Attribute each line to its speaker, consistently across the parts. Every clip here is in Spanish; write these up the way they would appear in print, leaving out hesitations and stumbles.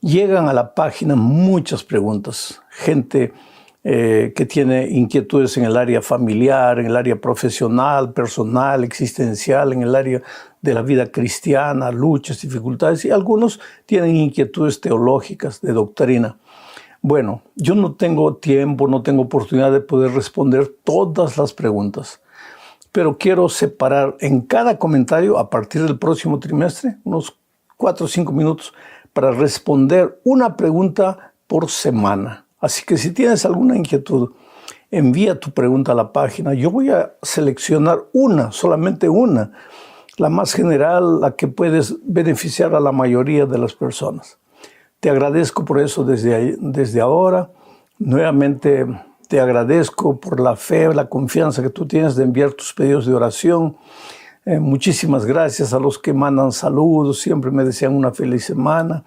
Speaker 1: Llegan a la página muchas preguntas. Gente que tiene inquietudes en el área familiar, en el área profesional, personal, existencial, en el área de la vida cristiana, luchas, dificultades, y algunos tienen inquietudes teológicas, de doctrina. Bueno, yo no tengo tiempo, no tengo oportunidad de poder responder todas las preguntas, pero quiero separar en cada comentario, a partir del próximo trimestre, unos 4 o 5 minutos, para responder una pregunta por semana. Así que si tienes alguna inquietud, envía tu pregunta a la página. Yo voy a seleccionar una, solamente una, la más general, la que puedes beneficiar a la mayoría de las personas. Te agradezco por eso desde ahora. Nuevamente te agradezco por la fe, la confianza que tú tienes de enviar tus pedidos de oración. Muchísimas gracias a los que mandan saludos, siempre me desean una feliz semana.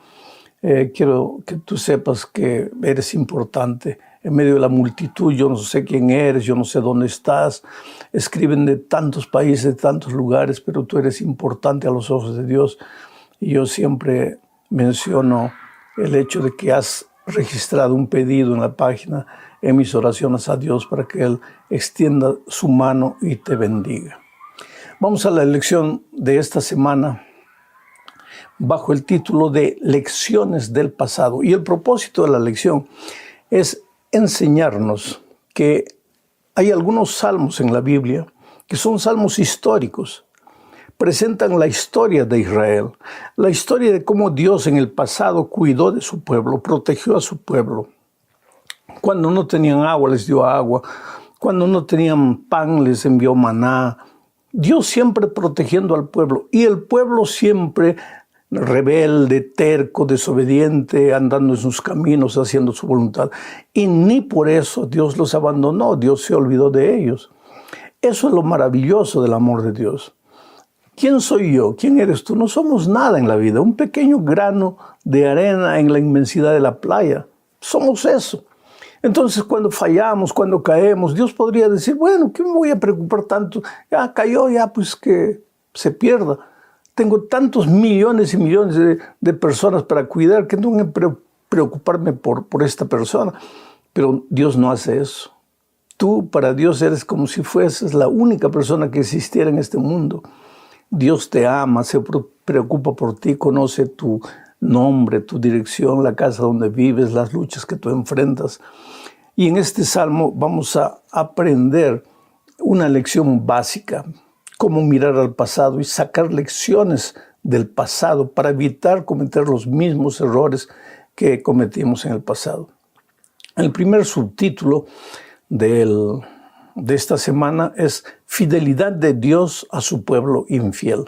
Speaker 1: Quiero que tú sepas que eres importante en medio de la multitud. Yo no sé quién eres, yo no sé dónde estás. Escriben de tantos países, de tantos lugares, pero tú eres importante a los ojos de Dios. Y yo siempre menciono el hecho de que has registrado un pedido en la página, en mis oraciones a Dios para que Él extienda su mano y te bendiga. Vamos a la lección de esta semana bajo el título de Lecciones del Pasado. Y el propósito de la lección es enseñarnos que hay algunos salmos en la Biblia que son salmos históricos. Presentan la historia de Israel, la historia de cómo Dios en el pasado cuidó de su pueblo, protegió a su pueblo. Cuando no tenían agua, les dio agua. Cuando no tenían pan, les envió maná. Dios siempre protegiendo al pueblo, y el pueblo siempre rebelde, terco, desobediente, andando en sus caminos, haciendo su voluntad. Y ni por eso Dios los abandonó, Dios se olvidó de ellos. Eso es lo maravilloso del amor de Dios. ¿Quién soy yo? ¿Quién eres tú? No somos nada en la vida, un pequeño grano de arena en la inmensidad de la playa. Somos eso. Entonces, cuando fallamos, cuando caemos, Dios podría decir, bueno, ¿qué me voy a preocupar tanto? Ya cayó, ya pues que se pierda. Tengo tantos millones y millones de personas para cuidar que no tengo que preocuparme por esta persona. Pero Dios no hace eso. Tú para Dios eres como si fueses la única persona que existiera en este mundo. Dios te ama, se preocupa por ti, conoce tu nombre, tu dirección, la casa donde vives, las luchas que tú enfrentas. Y en este salmo vamos a aprender una lección básica, cómo mirar al pasado y sacar lecciones del pasado para evitar cometer los mismos errores que cometimos en el pasado. El primer subtítulo de esta semana es Fidelidad de Dios a su pueblo infiel.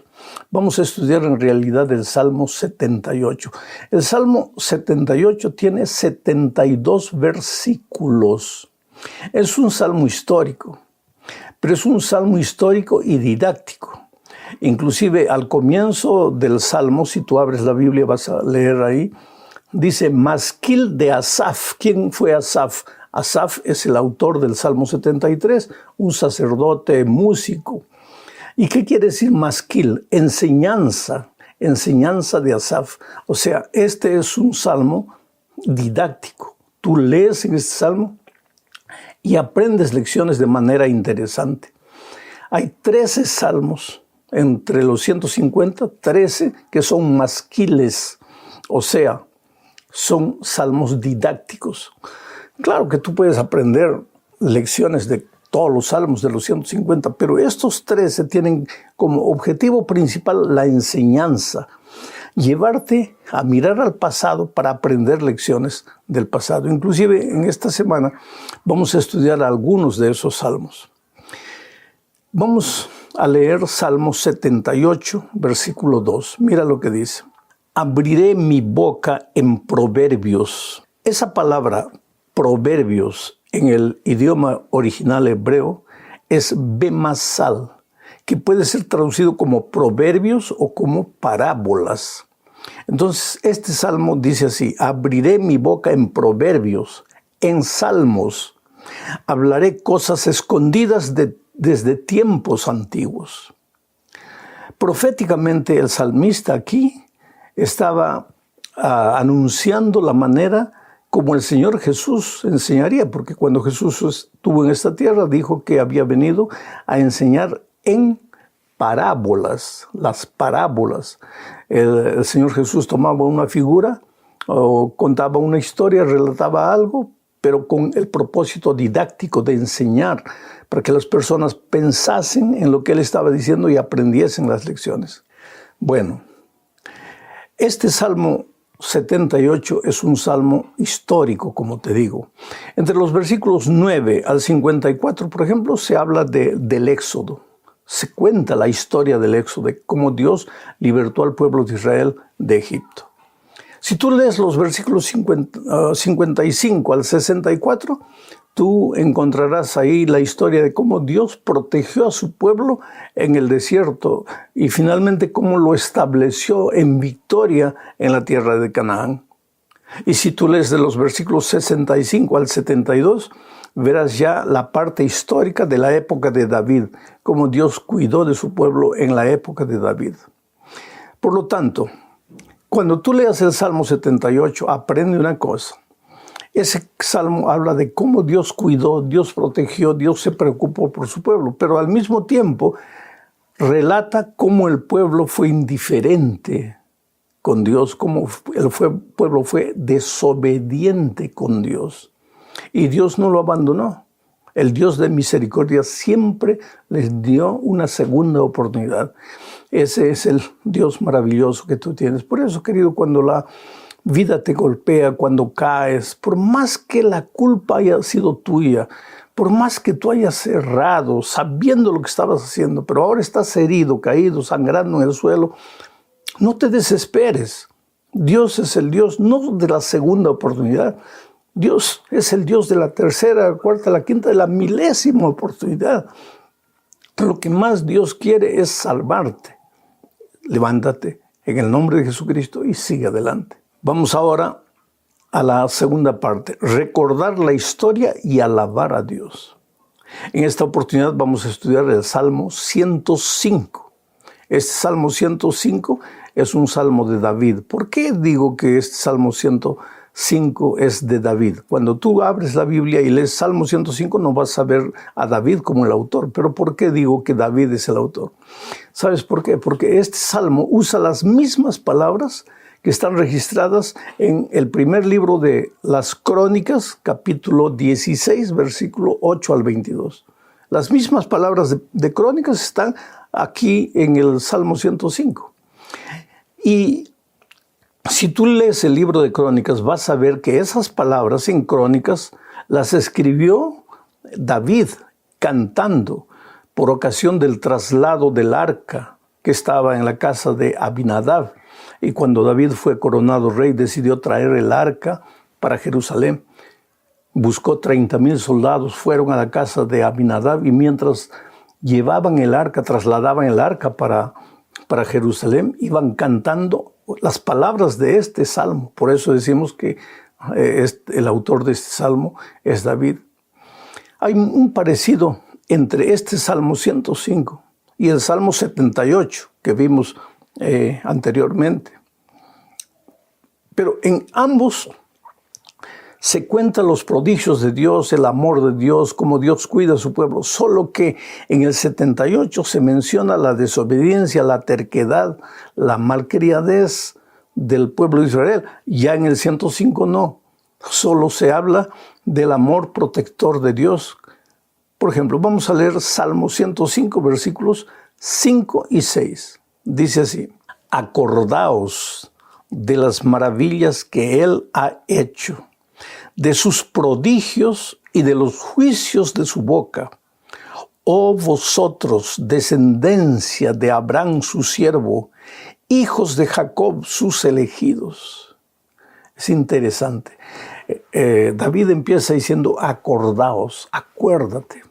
Speaker 1: Vamos a estudiar en realidad el Salmo 78. El Salmo 78 tiene 72 versículos. Es un salmo histórico, pero es un salmo histórico y didáctico. Inclusive al comienzo del salmo, si tú abres la Biblia vas a leer ahí, dice Masquil de Asaf. ¿Quién fue Asaf? Asaf es el autor del Salmo 73, un sacerdote, músico. ¿Y qué quiere decir masquil? Enseñanza de Asaf. O sea, este es un salmo didáctico. Tú lees en este salmo y aprendes lecciones de manera interesante. Hay 13 salmos, entre los 150, 13 que son masquiles, o sea, son salmos didácticos. Claro que tú puedes aprender lecciones de todos los salmos de los 150, pero estos 13 tienen como objetivo principal la enseñanza, llevarte a mirar al pasado para aprender lecciones del pasado. Inclusive en esta semana vamos a estudiar algunos de esos salmos. Vamos a leer Salmo 78, versículo 2. Mira lo que dice. Abriré mi boca en proverbios. Esa palabra proverbios en el idioma original hebreo es bemasal, que puede ser traducido como proverbios o como parábolas. Entonces, este salmo dice así: abriré mi boca en proverbios, en salmos, hablaré cosas escondidas desde tiempos antiguos. Proféticamente, el salmista aquí estaba anunciando la manera como el Señor Jesús enseñaría, porque cuando Jesús estuvo en esta tierra dijo que había venido a enseñar en parábolas, las parábolas. El Señor Jesús tomaba una figura o contaba una historia, relataba algo, pero con el propósito didáctico de enseñar, para que las personas pensasen en lo que Él estaba diciendo y aprendiesen las lecciones. Bueno, este Salmo 78 es un salmo histórico, como te digo. Entre los versículos 9 al 54, por ejemplo, se habla del Éxodo. Se cuenta la historia del Éxodo, de cómo Dios libertó al pueblo de Israel de Egipto. Si tú lees los versículos 55 al 64, tú encontrarás ahí la historia de cómo Dios protegió a su pueblo en el desierto y finalmente cómo lo estableció en victoria en la tierra de Canaán. Y si tú lees de los versículos 65 al 72, verás ya la parte histórica de la época de David, cómo Dios cuidó de su pueblo en la época de David. Por lo tanto, cuando tú leas el Salmo 78, aprende una cosa. Ese salmo habla de cómo Dios cuidó, Dios protegió, Dios se preocupó por su pueblo, pero al mismo tiempo relata cómo el pueblo fue indiferente con Dios, cómo el pueblo fue desobediente con Dios. Y Dios no lo abandonó. El Dios de misericordia siempre les dio una segunda oportunidad. Ese es el Dios maravilloso que tú tienes. Por eso, querido, cuando la vida te golpea, cuando caes, por más que la culpa haya sido tuya, por más que tú hayas errado, sabiendo lo que estabas haciendo, pero ahora estás herido, caído, sangrando en el suelo, no te desesperes. Dios es el Dios no de la segunda oportunidad. Dios es el Dios de la tercera, la cuarta, la quinta, de la milésima oportunidad. Lo que más Dios quiere es salvarte. Levántate en el nombre de Jesucristo y sigue adelante. Vamos ahora a la segunda parte, recordar la historia y alabar a Dios. En esta oportunidad vamos a estudiar el Salmo 105. Este Salmo 105 es un salmo de David. ¿Por qué digo que este Salmo 105 es de David? Cuando tú abres la Biblia y lees Salmo 105 no vas a ver a David como el autor. ¿Pero por qué digo que David es el autor? ¿Sabes por qué? Porque este salmo usa las mismas palabras que están registradas en el primer libro de las Crónicas, capítulo 16, versículo 8 al 22. Las mismas palabras de Crónicas están aquí en el Salmo 105. Y si tú lees el libro de Crónicas, vas a ver que esas palabras en Crónicas las escribió David cantando por ocasión del traslado del arca que estaba en la casa de Abinadab. Y cuando David fue coronado rey, decidió traer el arca para Jerusalén. Buscó 30,000 soldados, fueron a la casa de Abinadab y mientras llevaban el arca, trasladaban el arca para Jerusalén, iban cantando las palabras de este salmo. Por eso decimos que el autor de este salmo es David. Hay un parecido entre este Salmo 105 y el Salmo 78 que vimos anteriormente. Pero en ambos se cuentan los prodigios de Dios, el amor de Dios, cómo Dios cuida a su pueblo. Solo que en el 78 se menciona la desobediencia, la terquedad, la malcriadez del pueblo de Israel. Ya en el 105 no. Solo se habla del amor protector de Dios. Por ejemplo, vamos a leer Salmo 105, versículos 5 y 6. Dice así: acordaos de las maravillas que Él ha hecho, de sus prodigios y de los juicios de su boca. Oh vosotros, descendencia de Abraham su siervo, hijos de Jacob sus elegidos. Es interesante. David empieza diciendo, acordaos, acuérdate.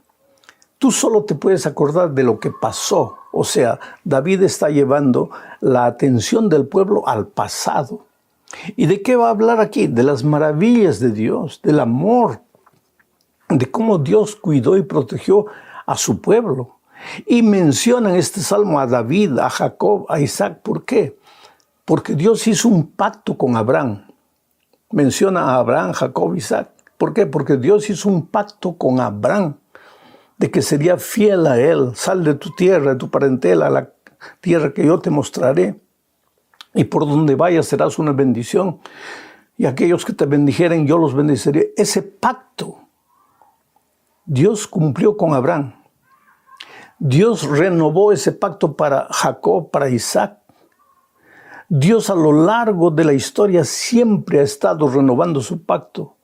Speaker 1: Tú solo te puedes acordar de lo que pasó. O sea, David está llevando la atención del pueblo al pasado. ¿Y de qué va a hablar aquí? De las maravillas de Dios, del amor, de cómo Dios cuidó y protegió a su pueblo. Y menciona en este salmo a David, a Jacob, a Isaac. ¿Por qué? Porque Dios hizo un pacto con Abraham. Menciona a Abraham, Jacob, Isaac. ¿Por qué? Porque Dios hizo un pacto con Abraham de que sería fiel a él. Sal de tu tierra, de tu parentela, a la tierra que yo te mostraré. Y por donde vayas serás una bendición. Y aquellos que te bendijeren, yo los bendeciré. Ese pacto Dios cumplió con Abraham. Dios renovó ese pacto para Jacob, para Isaac. Dios a lo largo de la historia siempre ha estado renovando su pacto,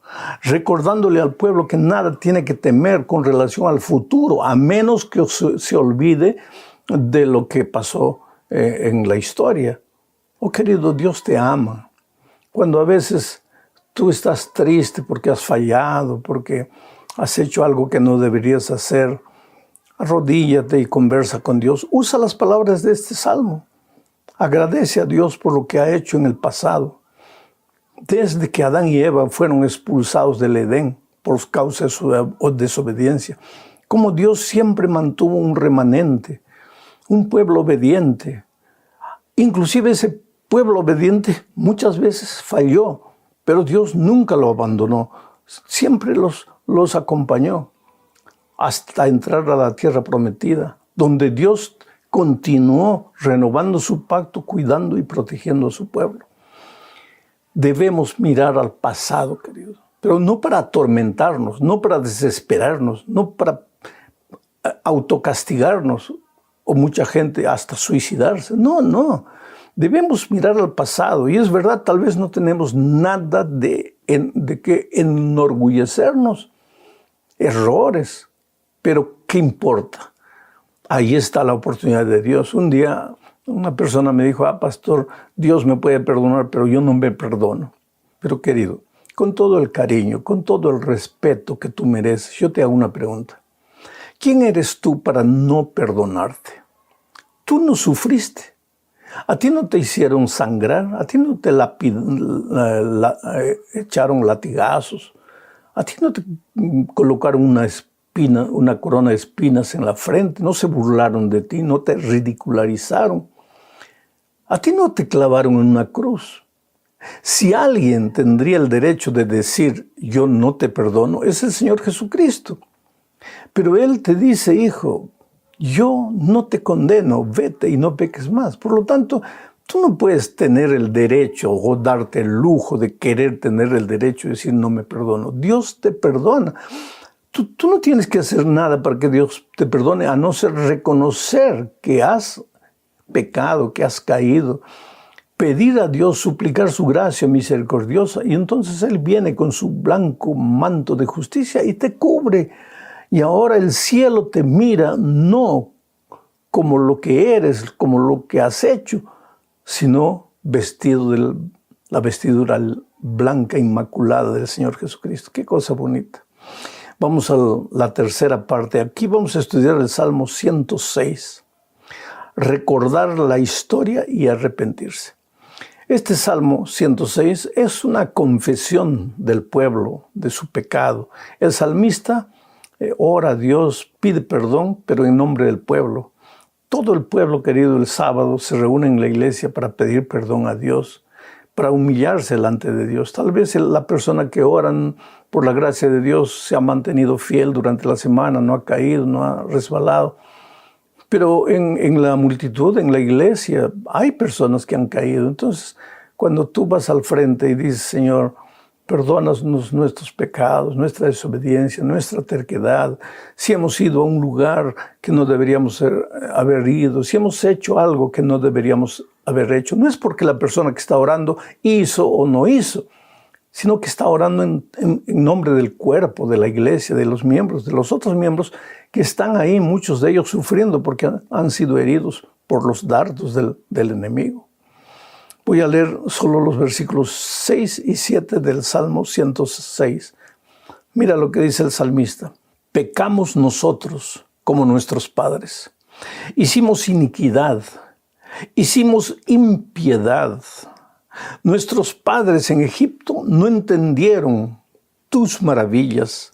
Speaker 1: recordándole al pueblo que nada tiene que temer con relación al futuro, a menos que se olvide de lo que pasó en la historia. Oh, querido, Dios te ama. Cuando a veces tú estás triste porque has fallado, porque has hecho algo que no deberías hacer, arrodíllate y conversa con Dios. Usa las palabras de este salmo. Agradece a Dios por lo que ha hecho en el pasado. Desde que Adán y Eva fueron expulsados del Edén por causa de su desobediencia, como Dios siempre mantuvo un remanente, un pueblo obediente. Inclusive ese pueblo obediente muchas veces falló, pero Dios nunca lo abandonó. Siempre los acompañó hasta entrar a la tierra prometida, donde Dios continuó renovando su pacto, cuidando y protegiendo a su pueblo. Debemos mirar al pasado, querido, pero no para atormentarnos, no para desesperarnos, no para autocastigarnos o mucha gente hasta suicidarse. No. Debemos mirar al pasado. Y es verdad, tal vez no tenemos nada de que enorgullecernos. Errores. Pero ¿qué importa? Ahí está la oportunidad de Dios. Un día una persona me dijo, pastor, Dios me puede perdonar, pero yo no me perdono. Pero querido, con todo el cariño, con todo el respeto que tú mereces, yo te hago una pregunta. ¿Quién eres tú para no perdonarte? Tú no sufriste. A ti no te hicieron sangrar, a ti no te echaron latigazos, a ti no te colocaron una corona de espinas en la frente, no se burlaron de ti, no te ridicularizaron. A ti no te clavaron en una cruz. Si alguien tendría el derecho de decir, yo no te perdono, es el Señor Jesucristo. Pero Él te dice, hijo, yo no te condeno, vete y no peques más. Por lo tanto, tú no puedes tener el derecho o darte el lujo de querer tener el derecho de decir no me perdono. Dios te perdona. Tú no tienes que hacer nada para que Dios te perdone, a no ser reconocer que has pecado, que has caído. Pedir a Dios, suplicar su gracia misericordiosa, y entonces Él viene con su blanco manto de justicia y te cubre. Y ahora el cielo te mira no como lo que eres, como lo que has hecho, sino vestido de la vestidura blanca inmaculada del Señor Jesucristo. Qué cosa bonita. Vamos a la tercera parte. Aquí vamos a estudiar el Salmo 106. Recordar la historia y arrepentirse. Este Salmo 106 es una confesión del pueblo, de su pecado. El salmista ora a Dios, pide perdón, pero en nombre del pueblo. Todo el pueblo, querido, el sábado se reúne en la iglesia para pedir perdón a Dios, para humillarse delante de Dios. Tal vez la persona que ora por la gracia de Dios se ha mantenido fiel durante la semana, no ha caído, no ha resbalado. Pero en la multitud, en la iglesia, hay personas que han caído. Entonces, cuando tú vas al frente y dices, Señor, perdónanos nuestros pecados, nuestra desobediencia, nuestra terquedad, si hemos ido a un lugar que no deberíamos haber ido, si hemos hecho algo que no deberíamos haber hecho, no es porque la persona que está orando hizo o no hizo, sino que está orando en nombre del cuerpo, de la iglesia, de los miembros, de los otros miembros que están ahí, muchos de ellos sufriendo porque han sido heridos por los dardos del enemigo. Voy a leer solo los versículos 6 y 7 del Salmo 106. Mira lo que dice el salmista. Pecamos nosotros como nuestros padres. Hicimos iniquidad, hicimos impiedad. Nuestros padres en Egipto no entendieron tus maravillas.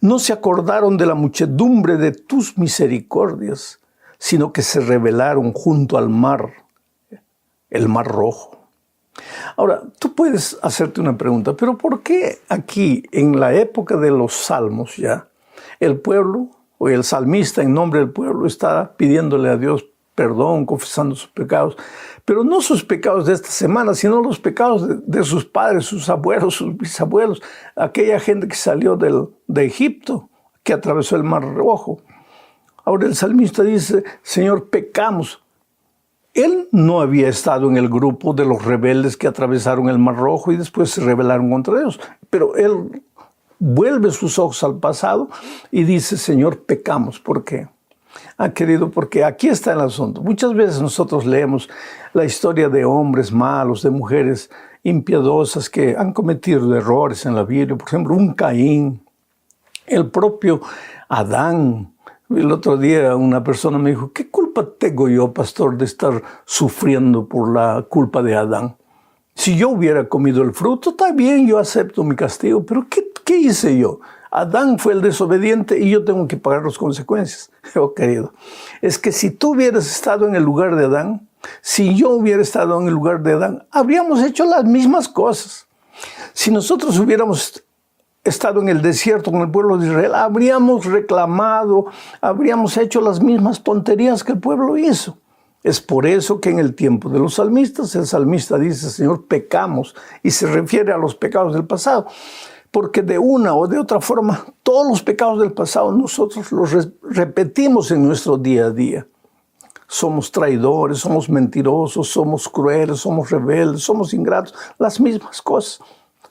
Speaker 1: No se acordaron de la muchedumbre de tus misericordias, sino que se rebelaron junto al mar. el Mar Rojo. Ahora, tú puedes hacerte una pregunta, pero ¿por qué aquí, en la época de los salmos ya, el pueblo o el salmista en nombre del pueblo está pidiéndole a Dios perdón, confesando sus pecados, pero no sus pecados de esta semana, sino los pecados de sus padres, sus abuelos, sus bisabuelos, aquella gente que salió de Egipto, que atravesó el Mar Rojo? Ahora el salmista dice, Señor, pecamos. Él no había estado en el grupo de los rebeldes que atravesaron el Mar Rojo y después se rebelaron contra Dios, pero él vuelve sus ojos al pasado y dice, Señor, pecamos. ¿Por qué? Querido, porque aquí está el asunto. Muchas veces nosotros leemos la historia de hombres malos, de mujeres impiadosas que han cometido errores en la Biblia. Por ejemplo, un Caín, el propio Adán. El otro día una persona me dijo, ¿qué culpa tengo yo, pastor, de estar sufriendo por la culpa de Adán? Si yo hubiera comido el fruto, está bien, yo acepto mi castigo, pero ¿qué hice yo? Adán fue el desobediente y yo tengo que pagar las consecuencias. Oh, querido, es que si tú hubieras estado en el lugar de Adán, si yo hubiera estado en el lugar de Adán, habríamos hecho las mismas cosas. Si nosotros hubiéramos estado en el desierto con el pueblo de Israel, habríamos reclamado, habríamos hecho las mismas tonterías que el pueblo hizo. Es por eso que en el tiempo de los salmistas, el salmista dice, Señor, pecamos, y se refiere a los pecados del pasado. Porque de una o de otra forma, todos los pecados del pasado nosotros los repetimos en nuestro día a día. Somos traidores, somos mentirosos, somos crueles, somos rebeldes, somos ingratos, las mismas cosas.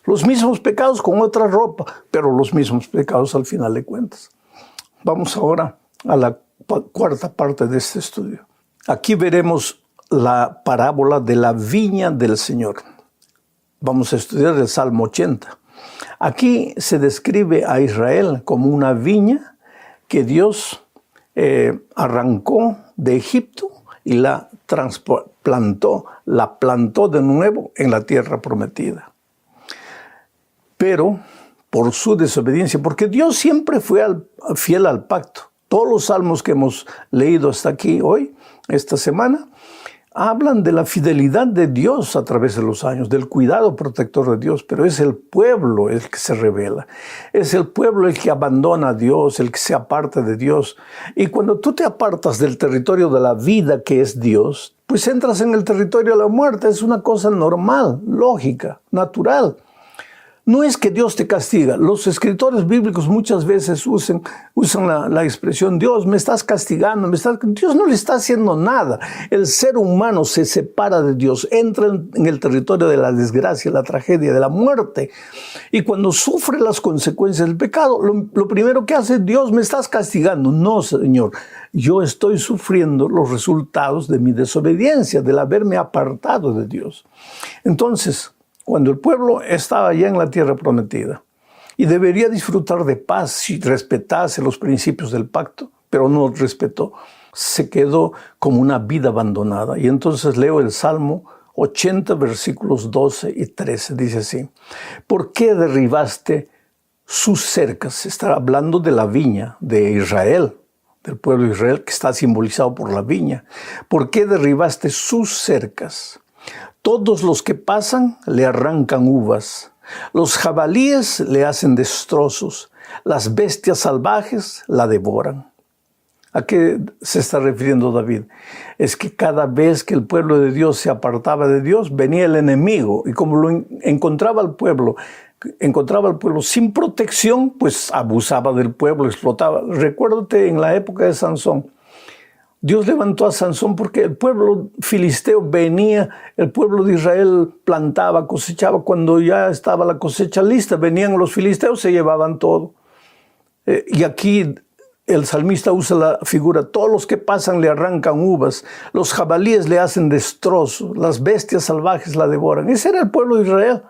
Speaker 1: Los mismos pecados con otra ropa, pero los mismos pecados al final de cuentas. Vamos ahora a la cuarta parte de este estudio. Aquí veremos la parábola de la viña del Señor. Vamos a estudiar el Salmo 80. Aquí se describe a Israel como una viña que Dios arrancó de Egipto y la trasplantó, la plantó de nuevo en la tierra prometida. Pero por su desobediencia, porque Dios siempre fue fiel al pacto. Todos los salmos que hemos leído hasta aquí hoy, esta semana, hablan de la fidelidad de Dios a través de los años, del cuidado protector de Dios, pero es el pueblo el que se rebela. Es el pueblo el que abandona a Dios, el que se aparta de Dios. Y cuando tú te apartas del territorio de la vida que es Dios, pues entras en el territorio de la muerte. Es una cosa normal, lógica, natural. No es que Dios te castiga. Los escritores bíblicos muchas veces usan la expresión, Dios, me estás castigando, Dios no le está haciendo nada. El ser humano se separa de Dios, entra en el territorio de la desgracia, la tragedia, de la muerte. Y cuando sufre las consecuencias del pecado, lo primero que hace, Dios, me estás castigando. No, Señor, yo estoy sufriendo los resultados de mi desobediencia, del haberme apartado de Dios. Entonces, cuando el pueblo estaba ya en la tierra prometida y debería disfrutar de paz si respetase los principios del pacto, pero no respetó, se quedó como una vida abandonada. Y entonces leo el Salmo 80, versículos 12 y 13. Dice así, ¿por qué derribaste sus cercas? Está hablando de la viña de Israel, del pueblo de Israel, que está simbolizado por la viña. ¿Por qué derribaste sus cercas? Todos los que pasan le arrancan uvas, los jabalíes le hacen destrozos, las bestias salvajes la devoran. ¿A qué se está refiriendo David? Es que cada vez que el pueblo de Dios se apartaba de Dios, venía el enemigo y como lo encontraba el pueblo sin protección, pues abusaba del pueblo, explotaba. Recuérdate en la época de Sansón. Dios levantó a Sansón porque el pueblo filisteo venía, el pueblo de Israel plantaba, cosechaba. Cuando ya estaba la cosecha lista, venían los filisteos, se llevaban todo. Y aquí el salmista usa la figura, todos los que pasan le arrancan uvas, los jabalíes le hacen destrozos, las bestias salvajes la devoran. Ese era el pueblo de Israel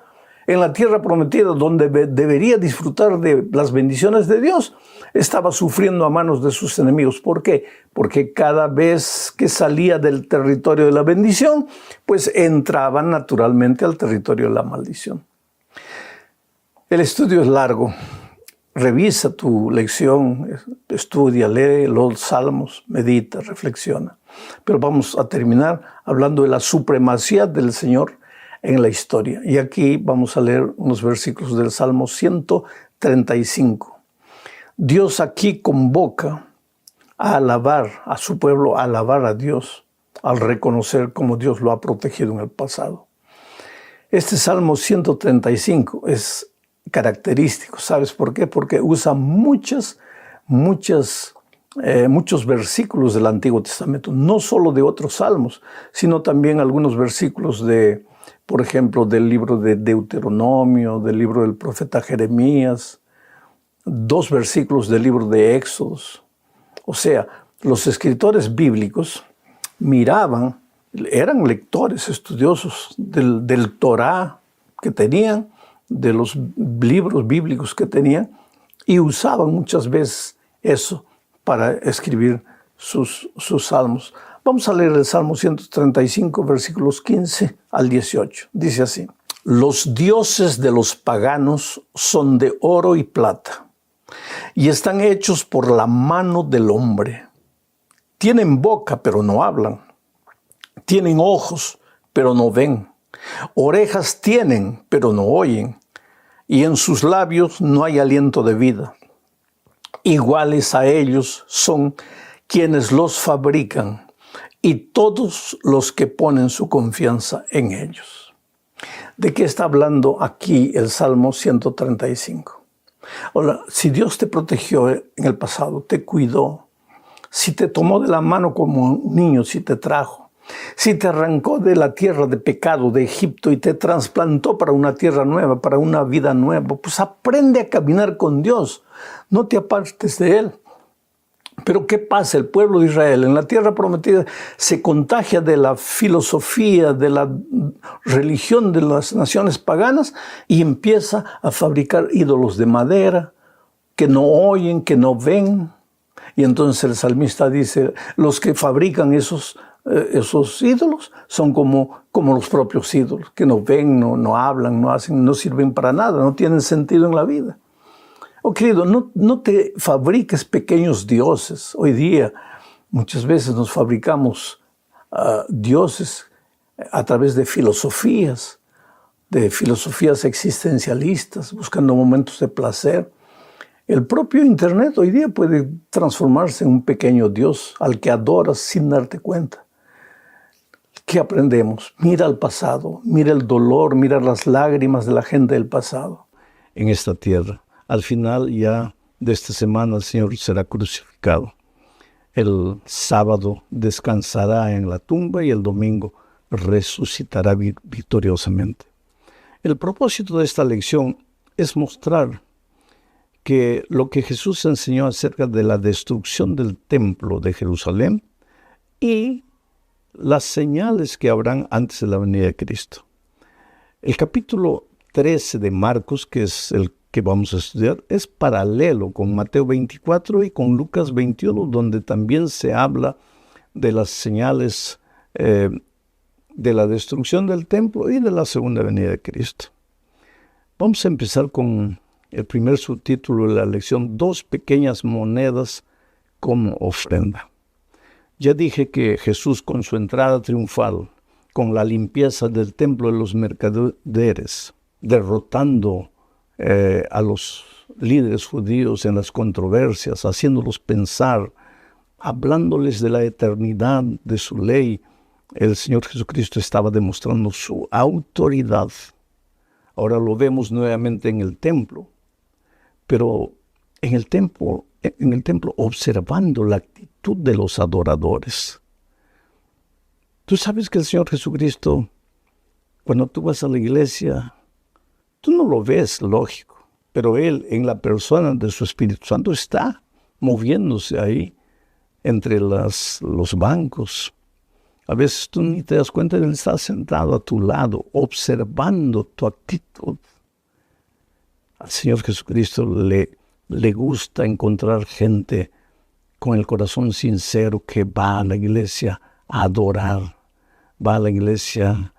Speaker 1: en la tierra prometida, donde debería disfrutar de las bendiciones de Dios. Estaba sufriendo a manos de sus enemigos. ¿Por qué? Porque cada vez que salía del territorio de la bendición, pues entraban naturalmente al territorio de la maldición. El estudio es largo. revisa tu lección, estudia, lee los salmos, medita, reflexiona. Pero vamos a terminar hablando de la supremacía del Señor en la historia. Y aquí vamos a leer unos versículos del Salmo 135. Dios aquí convoca a alabar a su pueblo, a alabar a Dios, al reconocer cómo Dios lo ha protegido en el pasado. Este Salmo 135 es característico. ¿Sabes por qué? Porque usa muchos versículos del Antiguo Testamento, no solo de otros salmos, sino también algunos versículos de, por ejemplo, del libro de Deuteronomio, del libro del profeta Jeremías, 2 versículos del libro de Éxodos. O sea, los escritores bíblicos miraban, eran lectores estudiosos del Torá que tenían, de los libros bíblicos que tenían, y usaban muchas veces eso para escribir sus salmos. Vamos a leer el Salmo 135, versículos 15 al 18. Dice así: Los dioses de los paganos son de oro y plata, y están hechos por la mano del hombre. Tienen boca, pero no hablan. Tienen ojos, pero no ven. Orejas tienen, pero no oyen. Y en sus labios no hay aliento de vida. Iguales a ellos son quienes los fabrican y todos los que ponen su confianza en ellos. ¿De qué está hablando aquí el Salmo 135? Ahora, si Dios te protegió en el pasado, te cuidó, si te tomó de la mano como un niño, si te trajo, si te arrancó de la tierra de pecado de Egipto y te trasplantó para una tierra nueva, para una vida nueva, pues aprende a caminar con Dios. No te apartes de Él. Pero ¿qué pasa? El pueblo de Israel en la tierra prometida se contagia de la filosofía, de la religión de las naciones paganas y empieza a fabricar ídolos de madera que no oyen, que no ven. Y entonces el salmista dice, los que fabrican esos ídolos son como los propios ídolos, que no ven, no hablan, no hacen, no sirven para nada, no tienen sentido en la vida. Oh, querido, no te fabriques pequeños dioses. Hoy día muchas veces nos fabricamos dioses a través de filosofías existencialistas, buscando momentos de placer. El propio Internet hoy día puede transformarse en un pequeño Dios al que adoras sin darte cuenta. ¿Qué aprendemos? Mira el pasado, mira el dolor, mira las lágrimas de la gente del pasado en esta tierra. Al final ya de esta semana el Señor será crucificado. El sábado descansará en la tumba y el domingo resucitará victoriosamente. El propósito de esta lección es mostrar que lo que Jesús enseñó acerca de la destrucción del templo de Jerusalén y las señales que habrán antes de la venida de Cristo. El capítulo 13 de Marcos, que es el que vamos a estudiar, es paralelo con Mateo 24 y con Lucas 21, donde también se habla de las señales de la destrucción del templo y de la segunda venida de Cristo. Vamos a empezar con el primer subtítulo de la lección, 2 pequeñas monedas como ofrenda. Ya dije que Jesús, con su entrada triunfal, con la limpieza del templo de los mercaderes, derrotando a los líderes judíos en las controversias, haciéndolos pensar, hablándoles de la eternidad de su ley, el Señor Jesucristo estaba demostrando su autoridad. Ahora lo vemos nuevamente en el templo, pero en el templo observando la actitud de los adoradores. Tú sabes que el Señor Jesucristo, cuando tú vas a la iglesia, tú no lo ves lógico, pero Él, en la persona de su Espíritu Santo, está moviéndose ahí entre los bancos. A veces tú ni te das cuenta de que Él está sentado a tu lado, observando tu actitud. Al Señor Jesucristo le gusta encontrar gente con el corazón sincero que va a la iglesia a adorar, va a la iglesia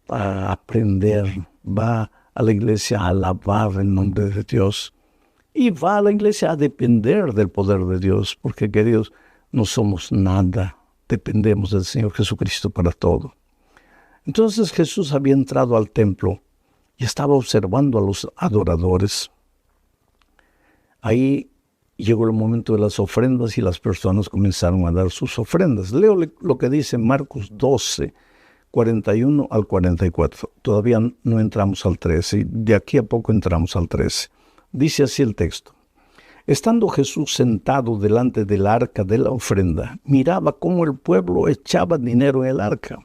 Speaker 1: a aprender, va a la iglesia a alabar el nombre de Dios. y va a la iglesia a depender del poder de Dios, porque queridos, no somos nada, dependemos del Señor Jesucristo para todo. Entonces Jesús había entrado al templo y estaba observando a los adoradores. Ahí llegó el momento de las ofrendas y las personas comenzaron a dar sus ofrendas. Leo lo que dice Marcos 12, 41 al 44. Todavía no entramos al 13, de aquí a poco entramos al 13. Dice así el texto. Estando Jesús sentado delante del arca de la ofrenda, miraba cómo el pueblo echaba dinero en el arca.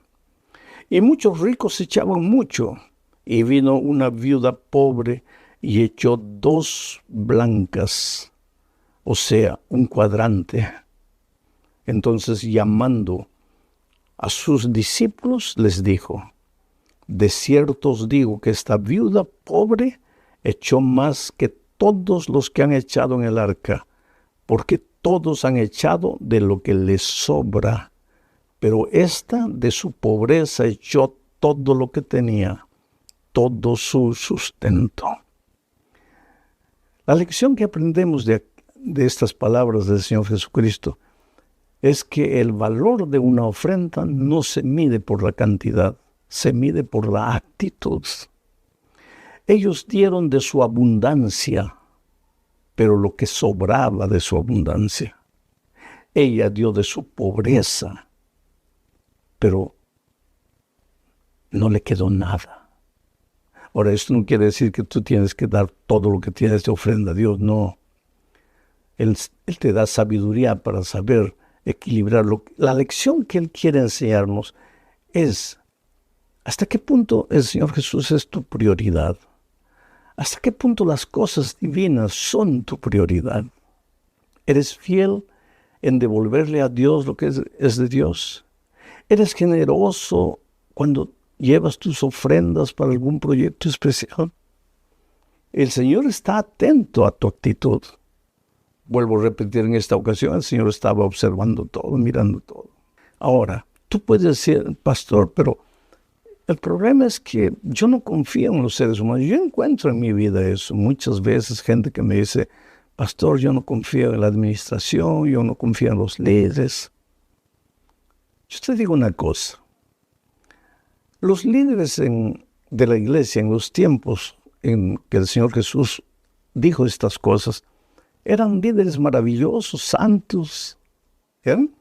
Speaker 1: Y muchos ricos echaban mucho. Y vino una viuda pobre y echó 2 blancas, o sea, un cuadrante. Entonces, llamando a sus discípulos, les dijo, de cierto os digo que esta viuda pobre echó más que todos los que han echado en el arca, porque todos han echado de lo que les sobra, pero esta de su pobreza echó todo lo que tenía, todo su sustento. La lección que aprendemos de estas palabras del Señor Jesucristo es que el valor de una ofrenda no se mide por la cantidad, se mide por la actitud. Ellos dieron de su abundancia, pero lo que sobraba de su abundancia. Ella dio de su pobreza, pero no le quedó nada. Ahora, esto no quiere decir que tú tienes que dar todo lo que tienes de ofrenda a Dios, no. Él te da sabiduría para saber equilibrarlo. La lección que Él quiere enseñarnos es hasta qué punto el Señor Jesús es tu prioridad. Hasta qué punto las cosas divinas son tu prioridad. ¿Eres fiel en devolverle a Dios lo que es de Dios? ¿Eres generoso cuando llevas tus ofrendas para algún proyecto especial? El Señor está atento a tu actitud. Vuelvo a repetir en esta ocasión, el Señor estaba observando todo, mirando todo. Ahora, tú puedes decir, pastor, pero el problema es que yo no confío en los seres humanos. Yo encuentro en mi vida eso. Muchas veces gente que me dice, pastor, yo no confío en la administración, yo no confío en los líderes. Yo te digo una cosa. Los líderes de la iglesia en los tiempos en que el Señor Jesús dijo estas cosas, eran líderes maravillosos, santos. ¿Eran?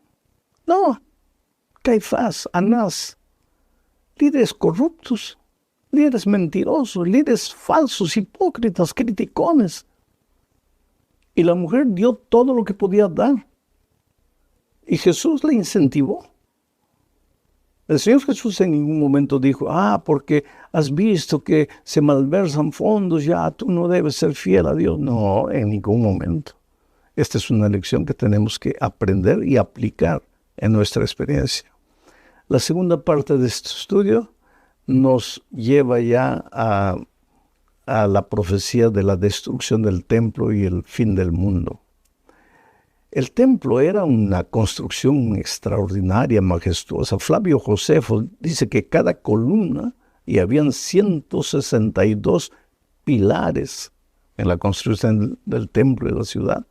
Speaker 1: No, Caifás, Anás, líderes corruptos, líderes mentirosos, líderes falsos, hipócritas, criticones. Y la mujer dio todo lo que podía dar. Y Jesús la incentivó. El Señor Jesús en ningún momento dijo, porque has visto que se malversan fondos, ya tú no debes ser fiel a Dios. No, en ningún momento. Esta es una lección que tenemos que aprender y aplicar en nuestra experiencia. La segunda parte de este estudio nos lleva ya a la profecía de la destrucción del templo y el fin del mundo. El templo era una construcción extraordinaria, majestuosa. Flavio Josefo dice que cada columna, y habían 162 pilares en la construcción del templo de la ciudad.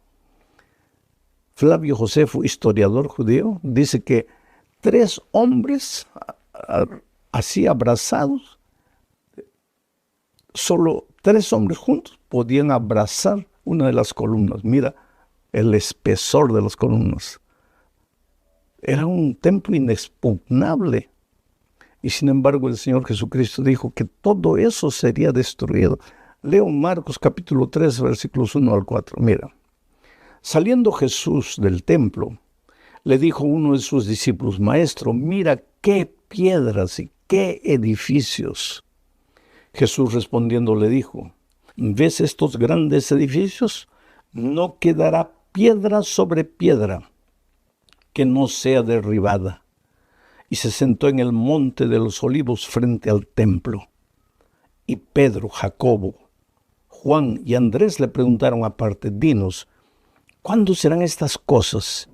Speaker 1: Flavio Josefo, historiador judío, dice que 3 hombres así abrazados, solo 3 hombres juntos podían abrazar una de las columnas. Mira el espesor de las columnas. Era un templo inexpugnable. Y sin embargo el Señor Jesucristo dijo que todo eso sería destruido. Leo Marcos capítulo 3, versículos 1 al 4. Mira, saliendo Jesús del templo, le dijo uno de sus discípulos, Maestro, mira qué piedras y qué edificios. Jesús respondiendo le dijo, ¿ves estos grandes edificios? No quedará piedra sobre piedra que no sea derribada. Y se sentó en el monte de los olivos frente al templo. Y Pedro, Jacobo, Juan y Andrés le preguntaron aparte, dinos, ¿cuándo serán estas cosas?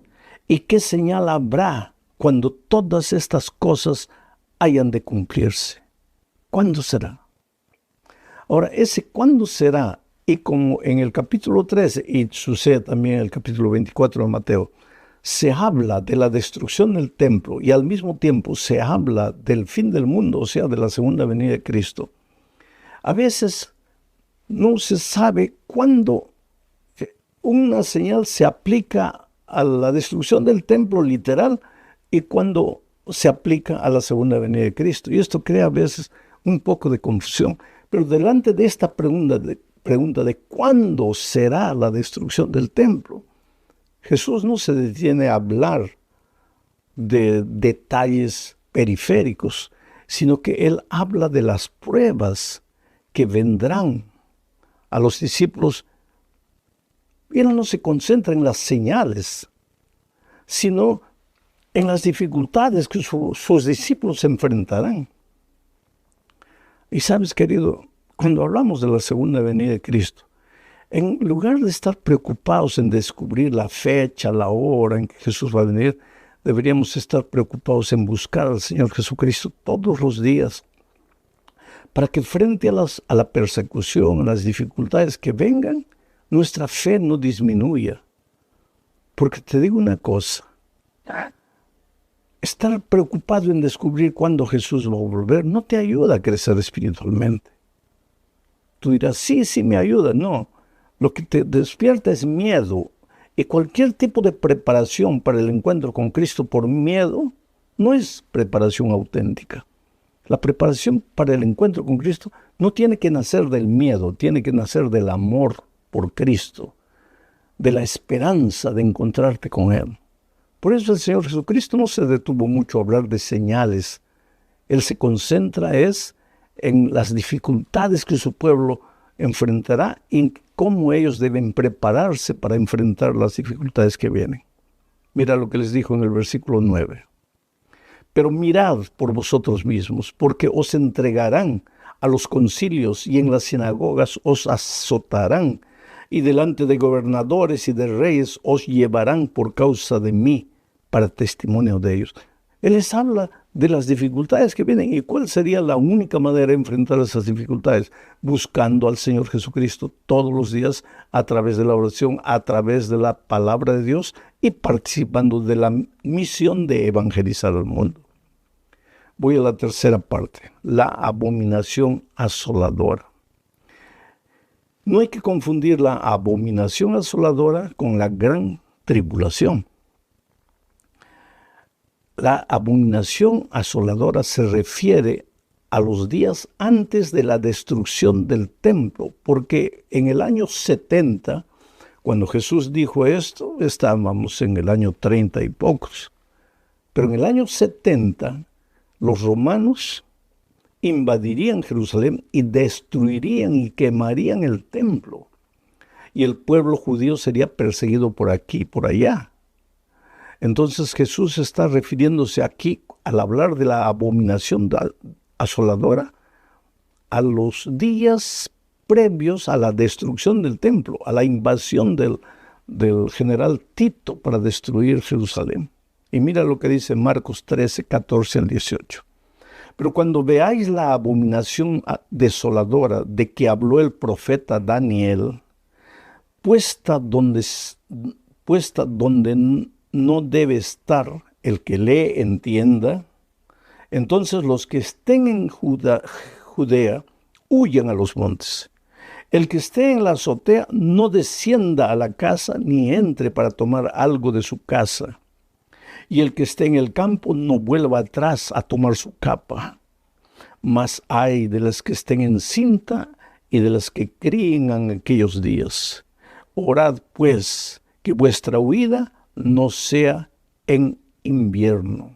Speaker 1: ¿Y qué señal habrá cuando todas estas cosas hayan de cumplirse? ¿Cuándo será? Ahora, ese cuándo será Y como en el capítulo 13, y sucede también en el capítulo 24 de Mateo, se habla de la destrucción del templo y al mismo tiempo se habla del fin del mundo, o sea, de la segunda venida de Cristo. A veces no se sabe cuándo una señal se aplica a la destrucción del templo literal y cuándo se aplica a la segunda venida de Cristo. Y esto crea a veces un poco de confusión. Pero delante de esta pregunta de cuándo será la destrucción del templo, Jesús no se detiene a hablar de detalles periféricos, sino que Él habla de las pruebas que vendrán a los discípulos. Y Él no se concentra en las señales, sino en las dificultades que sus discípulos enfrentarán. Y sabes, querido, cuando hablamos de la segunda venida de Cristo, en lugar de estar preocupados en descubrir la fecha, la hora en que Jesús va a venir, deberíamos estar preocupados en buscar al Señor Jesucristo todos los días, para que frente a la persecución, a las dificultades que vengan, nuestra fe no disminuya. Porque te digo una cosa, estar preocupado en descubrir cuándo Jesús va a volver no te ayuda a crecer espiritualmente. Tú dirás, sí, me ayuda. No, lo que te despierta es miedo. Y cualquier tipo de preparación para el encuentro con Cristo por miedo no es preparación auténtica. La preparación para el encuentro con Cristo no tiene que nacer del miedo, tiene que nacer del amor por Cristo, de la esperanza de encontrarte con Él. Por eso el Señor Jesucristo no se detuvo mucho a hablar de señales. Él se concentra en las dificultades que su pueblo enfrentará y en cómo ellos deben prepararse para enfrentar las dificultades que vienen. Mira lo que les dijo en el versículo 9. Pero mirad por vosotros mismos, porque os entregarán a los concilios y en las sinagogas os azotarán, y delante de gobernadores y de reyes os llevarán por causa de mí, para testimonio de ellos. Él les habla de las dificultades que vienen. ¿Y cuál sería la única manera de enfrentar esas dificultades? Buscando al Señor Jesucristo todos los días a través de la oración, a través de la palabra de Dios y participando de la misión de evangelizar al mundo. Voy a la tercera parte, la abominación asoladora. No hay que confundir la abominación asoladora con la gran tribulación. La abominación asoladora se refiere a los días antes de la destrucción del templo, porque en el año 70, cuando Jesús dijo esto, estábamos en el año 30 y pocos. Pero en el año 70, los romanos invadirían Jerusalén y destruirían y quemarían el templo. Y el pueblo judío sería perseguido por aquí y por allá. Entonces Jesús está refiriéndose aquí, al hablar de la abominación asoladora, a los días previos a la destrucción del templo, a la invasión del general Tito para destruir Jerusalén. Y mira lo que dice Marcos 13, 14 al 18. Pero cuando veáis la abominación desoladora de que habló el profeta Daniel, puesta donde no debe estar, el que lee entienda, entonces los que estén en Judea huyan a los montes. El que esté en la azotea no descienda a la casa ni entre para tomar algo de su casa. Y el que esté en el campo no vuelva atrás a tomar su capa. Mas ay de las que estén encinta y de las que críen en aquellos días. Orad pues que vuestra huida no sea en invierno.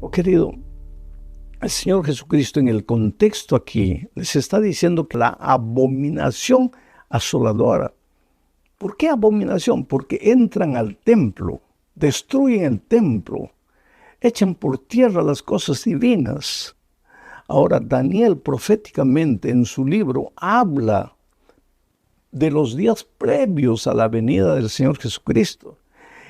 Speaker 1: Oh, querido, el Señor Jesucristo en el contexto aquí les está diciendo que la abominación asoladora. ¿Por qué abominación? Porque entran al templo, destruyen el templo, echan por tierra las cosas divinas. Ahora, Daniel proféticamente en su libro habla de los días previos a la venida del Señor Jesucristo.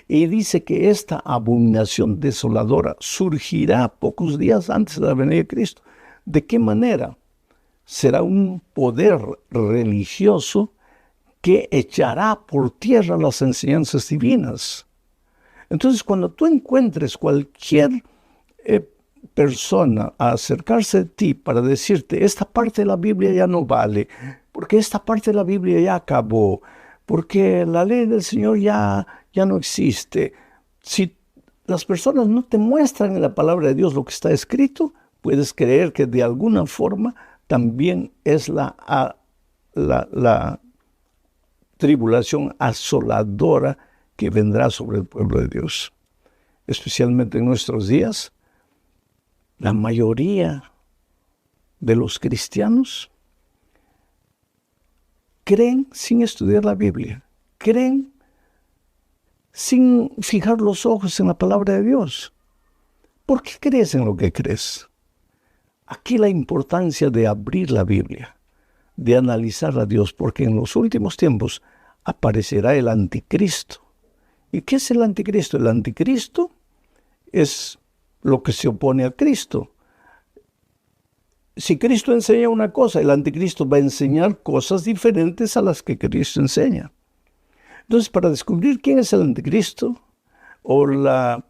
Speaker 1: Y dice que esta abominación desoladora surgirá pocos días antes de la venida de Cristo. ¿De qué manera? Será un poder religioso que echará por tierra las enseñanzas divinas. Entonces, cuando tú encuentres cualquier persona a acercarse a ti para decirte, esta parte de la Biblia ya no vale, porque esta parte de la Biblia ya acabó, porque la ley del Señor ya no existe. Si las personas no te muestran en la palabra de Dios lo que está escrito, puedes creer que de alguna forma también es la tribulación asoladora que vendrá sobre el pueblo de Dios. Especialmente en nuestros días, la mayoría de los cristianos creen sin estudiar la Biblia, creen sin fijar los ojos en la palabra de Dios. ¿Por qué crees en lo que crees? Aquí la importancia de abrir la Biblia, de analizar a Dios, porque en los últimos tiempos aparecerá el anticristo. ¿Y qué es el anticristo? El anticristo es lo que se opone a Cristo. Si Cristo enseña una cosa, el anticristo va a enseñar cosas diferentes a las que Cristo enseña. Entonces, para descubrir quién es el anticristo o la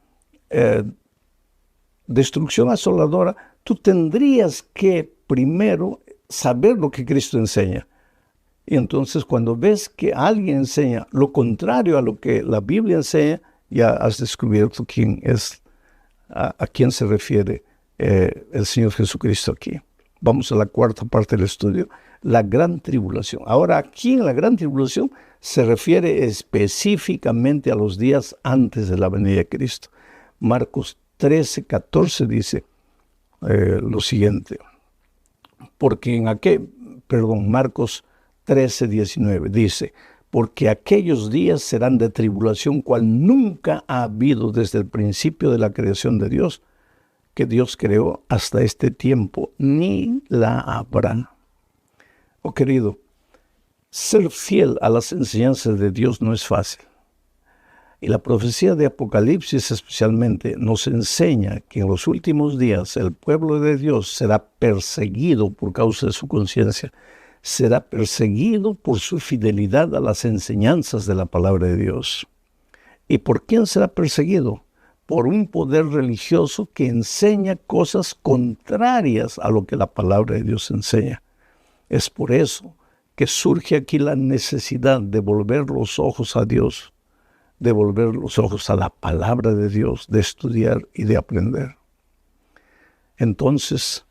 Speaker 1: destrucción asoladora, tú tendrías que primero saber lo que Cristo enseña. Y entonces, cuando ves que alguien enseña lo contrario a lo que la Biblia enseña, ya has descubierto quién es, a quién se refiere el Señor Jesucristo aquí. Vamos a la cuarta parte del estudio, la gran tribulación. Ahora, aquí en la gran tribulación se refiere específicamente a los días antes de la venida de Cristo. Marcos 13:14 dice lo siguiente. Porque Marcos 13:19 dice, porque aquellos días serán de tribulación cual nunca ha habido desde el principio de la creación de Dios, que Dios creó hasta este tiempo, ni la habrá. Oh querido, ser fiel a las enseñanzas de Dios no es fácil. Y la profecía de Apocalipsis especialmente nos enseña que en los últimos días el pueblo de Dios será perseguido por causa de su conciencia, será perseguido por su fidelidad a las enseñanzas de la palabra de Dios. ¿Y por quién será perseguido? Por un poder religioso que enseña cosas contrarias a lo que la palabra de Dios enseña. Es por eso que surge aquí la necesidad de volver los ojos a Dios, de volver los ojos a la palabra de Dios, de estudiar y de aprender. Entonces,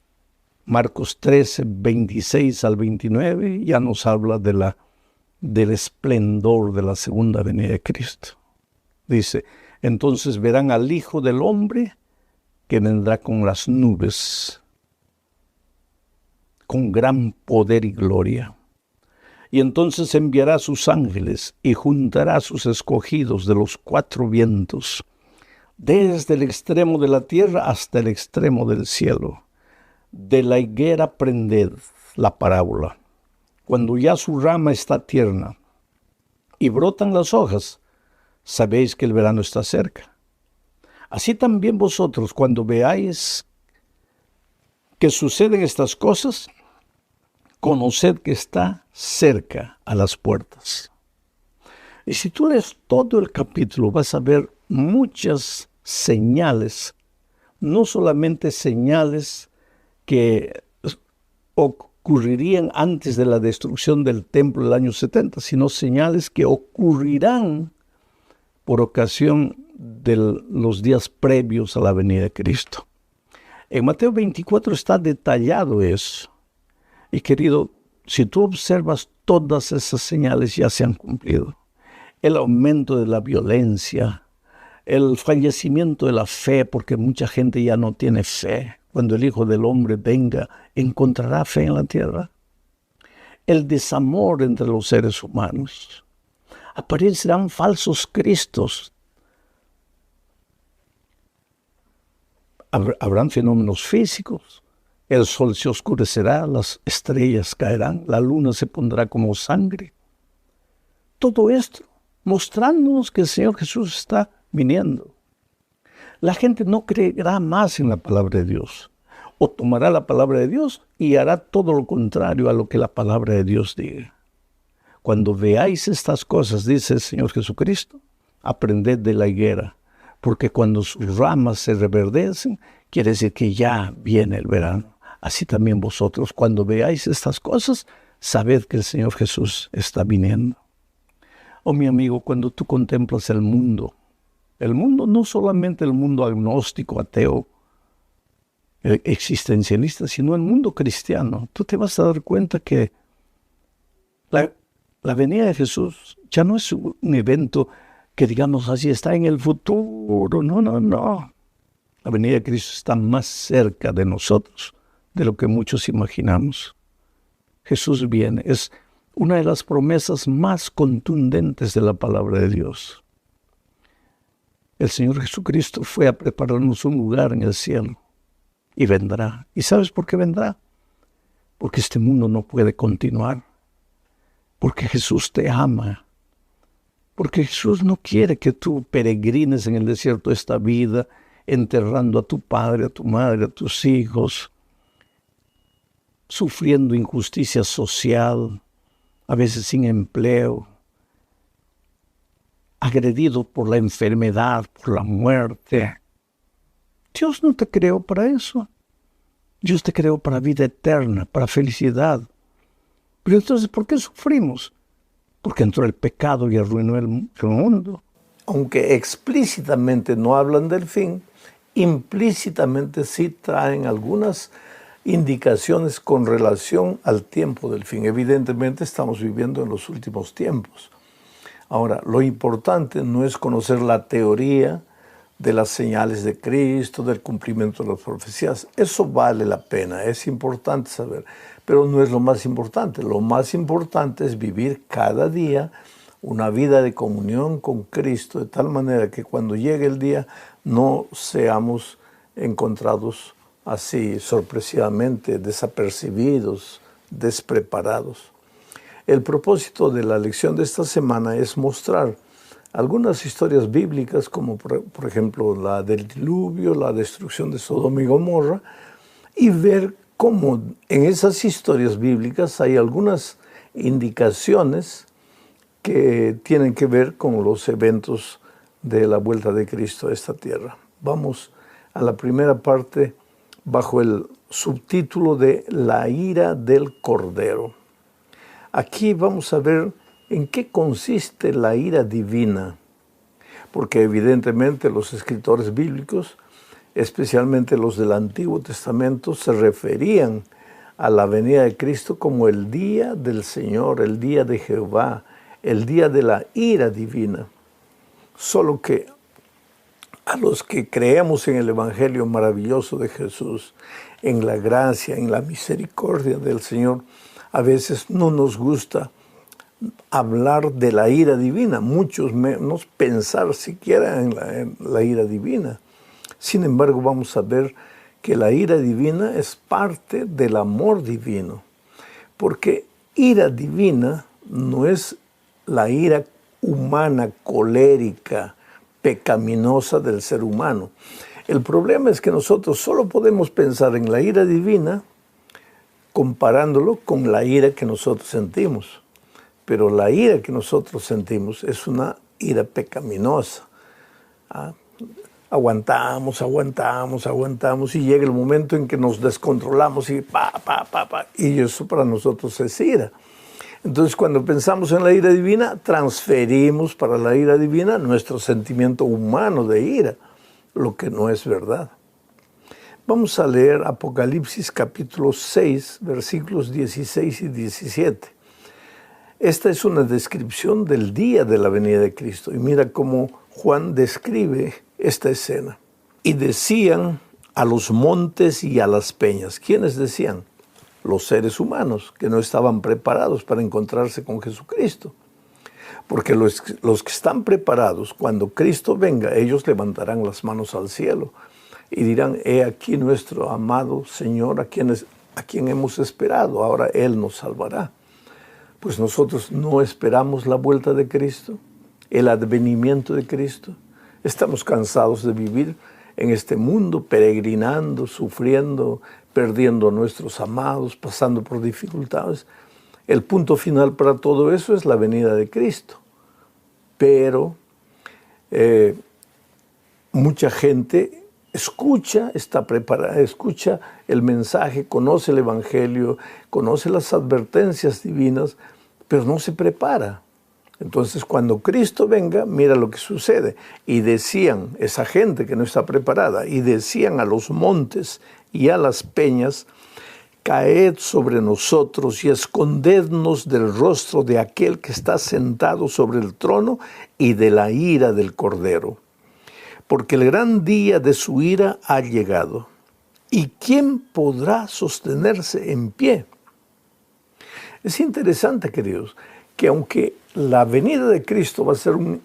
Speaker 1: Marcos 13:26 al 29 ya nos habla del esplendor de la segunda venida de Cristo. Dice, entonces verán al Hijo del Hombre que vendrá con las nubes, con gran poder y gloria. Y entonces enviará a sus ángeles y juntará a sus escogidos de los cuatro vientos, desde el extremo de la tierra hasta el extremo del cielo. De la higuera aprended la parábola. Cuando ya su rama está tierna y brotan las hojas, sabéis que el verano está cerca. Así también vosotros, cuando veáis que suceden estas cosas, conoced que está cerca a las puertas. Y si tú lees todo el capítulo, vas a ver muchas señales, no solamente señales que ocurrirían antes de la destrucción del templo del año 70, sino señales que ocurrirán por ocasión de los días previos a la venida de Cristo. En Mateo 24 está detallado eso. Y querido, si tú observas, todas esas señales ya se han cumplido. El aumento de la violencia, el fallecimiento de la fe, porque mucha gente ya no tiene fe. Cuando el Hijo del Hombre venga, ¿encontrará fe en la tierra? El desamor entre los seres humanos. Aparecerán falsos cristos. Habrán fenómenos físicos. El sol se oscurecerá, las estrellas caerán, la luna se pondrá como sangre. Todo esto mostrándonos que el Señor Jesús está viniendo. La gente no creerá más en la palabra de Dios, o tomará la palabra de Dios y hará todo lo contrario a lo que la palabra de Dios diga. Cuando veáis estas cosas, dice el Señor Jesucristo, aprended de la higuera, porque cuando sus ramas se reverdecen, quiere decir que ya viene el verano. Así también vosotros, cuando veáis estas cosas, sabed que el Señor Jesús está viniendo. Oh, mi amigo, cuando tú contemplas el mundo, no solamente el mundo agnóstico, ateo, existencialista, sino el mundo cristiano, tú te vas a dar cuenta que la venida de Jesús ya no es un evento que, digamos así, está en el futuro. No. La venida de Cristo está más cerca de nosotros de lo que muchos imaginamos. Jesús viene, es una de las promesas más contundentes de la palabra de Dios. El Señor Jesucristo fue a prepararnos un lugar en el cielo y vendrá. ¿Y sabes por qué vendrá? Porque este mundo no puede continuar. Porque Jesús te ama. Porque Jesús no quiere que tú peregrines en el desierto de esta vida, enterrando a tu padre, a tu madre, a tus hijos, sufriendo injusticia social, a veces sin empleo, agredido por la enfermedad, por la muerte. Dios no te creó para eso. Dios te creó para vida eterna, para felicidad. Pero entonces, ¿por qué sufrimos? Porque entró el pecado y arruinó el mundo. Aunque explícitamente no hablan del fin, implícitamente sí traen algunas indicaciones con relación al tiempo del fin. Evidentemente estamos viviendo en los últimos tiempos. Ahora, lo importante no es conocer la teoría de las señales de Cristo, del cumplimiento de las profecías. Eso vale la pena, es importante saber, pero no es lo más importante. Lo más importante es vivir cada día una vida de comunión con Cristo, de tal manera que cuando llegue el día no seamos encontrados así sorpresivamente, desapercibidos, despreparados. El propósito de la lección de esta semana es mostrar algunas historias bíblicas, como por ejemplo la del diluvio, la destrucción de Sodoma y Gomorra, y ver cómo en esas historias bíblicas hay algunas indicaciones que tienen que ver con los eventos de la vuelta de Cristo a esta tierra. Vamos a la primera parte bajo el subtítulo de La ira del Cordero. Aquí vamos a ver en qué consiste la ira divina, porque evidentemente los escritores bíblicos, especialmente los del Antiguo Testamento, se referían a la venida de Cristo como el día del Señor, el día de Jehová, el día de la ira divina. Solo que a los que creemos en el Evangelio maravilloso de Jesús, en la gracia, en la misericordia del Señor, a veces no nos gusta hablar de la ira divina, muchos menos pensar siquiera en la ira divina. Sin embargo, vamos a ver que la ira divina es parte del amor divino, porque ira divina no es la ira humana, colérica, pecaminosa del ser humano. El problema es que nosotros solo podemos pensar en la ira divina comparándolo con la ira que nosotros sentimos. Pero la ira que nosotros sentimos es una ira pecaminosa. Aguantamos y llega el momento en que nos descontrolamos y y eso para nosotros es ira. Entonces, cuando pensamos en la ira divina, transferimos para la ira divina nuestro sentimiento humano de ira, lo que no es verdad. Vamos a leer Apocalipsis capítulo 6, versículos 16 y 17. Esta es una descripción del día de la venida de Cristo. Y mira cómo Juan describe esta escena. Y decían a los montes y a las peñas. ¿Quiénes decían? Los seres humanos que no estaban preparados para encontrarse con Jesucristo. Porque los que están preparados, cuando Cristo venga, ellos levantarán las manos al cielo y dirán, he aquí nuestro amado Señor a quien hemos esperado, ahora Él nos salvará. Pues nosotros no esperamos la vuelta de Cristo, el advenimiento de Cristo. Estamos cansados de vivir en este mundo, peregrinando, sufriendo, perdiendo a nuestros amados, pasando por dificultades. El punto final para todo eso es la venida de Cristo. Pero mucha gente escucha, está preparada, escucha el mensaje, conoce el Evangelio, conoce las advertencias divinas, pero no se prepara. Entonces, cuando Cristo venga, mira lo que sucede. Y decían, esa gente que no está preparada, y decían a los montes y a las peñas, caed sobre nosotros y escondednos del rostro de aquel que está sentado sobre el trono y de la ira del Cordero. Porque el gran día de su ira ha llegado. ¿Y quién podrá sostenerse en pie? Es interesante, queridos, que aunque la venida de Cristo va a ser un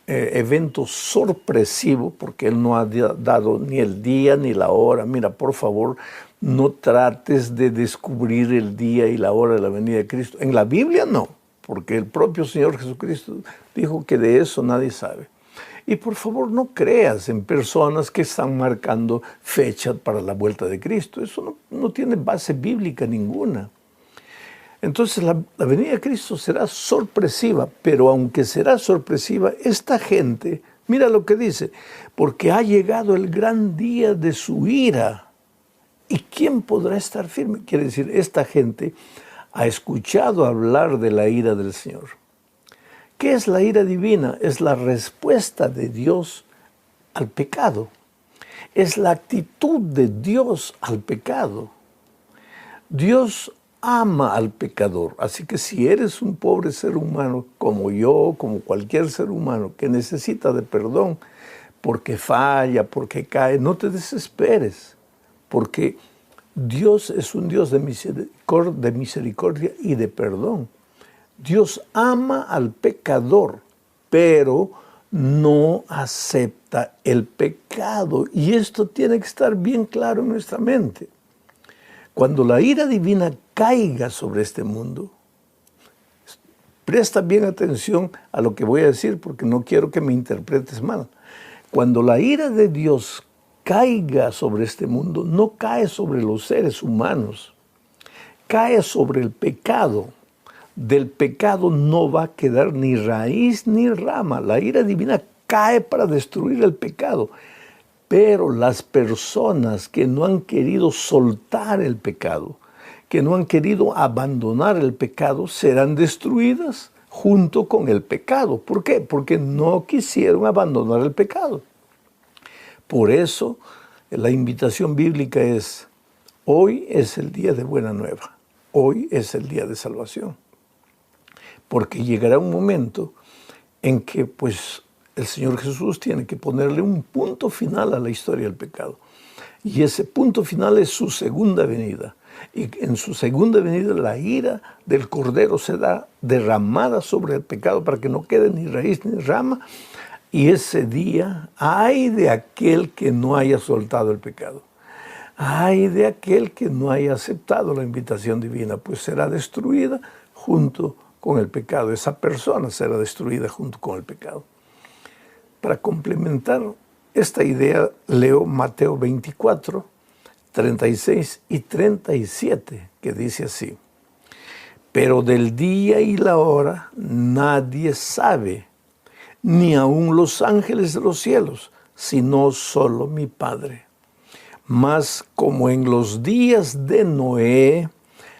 Speaker 1: evento sorpresivo, porque Él no ha dado ni el día ni la hora. Mira, por favor, no trates de descubrir el día y la hora de la venida de Cristo. En la Biblia no, porque el propio Señor Jesucristo dijo que de eso nadie sabe. Y por favor, no creas en personas que están marcando fecha para la vuelta de Cristo. Eso no tiene base bíblica ninguna. Entonces la venida de Cristo será sorpresiva, pero aunque será sorpresiva, esta gente, mira lo que dice, porque ha llegado el gran día de su ira. ¿Y quién podrá estar firme? Quiere decir, esta gente ha escuchado hablar de la ira del Señor. ¿Qué es la ira divina? Es la respuesta de Dios al pecado. Es la actitud de Dios al pecado. Dios ama al pecador. Así que si eres un pobre ser humano, como yo, como cualquier ser humano, que necesita de perdón porque falla, porque cae, no te desesperes, porque Dios es un Dios de misericordia y de perdón. Dios ama al pecador, pero no acepta el pecado. Y esto tiene que estar bien claro en nuestra mente. Cuando la ira divina caiga sobre este mundo, presta bien atención a lo que voy a decir porque no quiero que me interpretes mal. Cuando la ira de Dios caiga sobre este mundo, no cae sobre los seres humanos, cae sobre el pecado. Del pecado no va a quedar ni raíz ni rama. La ira divina cae para destruir el pecado. Pero las personas que no han querido soltar el pecado, que no han querido abandonar el pecado, serán destruidas junto con el pecado. ¿Por qué? Porque no quisieron abandonar el pecado. Por eso, la invitación bíblica es, hoy es el día de buena nueva. Hoy es el día de salvación. Porque llegará un momento en que, pues, el Señor Jesús tiene que ponerle un punto final a la historia del pecado. Y ese punto final es su segunda venida. Y en su segunda venida la ira del Cordero será derramada sobre el pecado para que no quede ni raíz ni rama. Y ese día, ay de aquel que no haya soltado el pecado. Ay de aquel que no haya aceptado la invitación divina, pues será destruida junto con el pecado. Esa persona será destruida junto con el pecado. Para complementar esta idea, leo Mateo 24, 36 y 37, que dice así: pero del día y la hora nadie sabe, ni aun los ángeles de los cielos, sino solo mi Padre. Mas como en los días de Noé,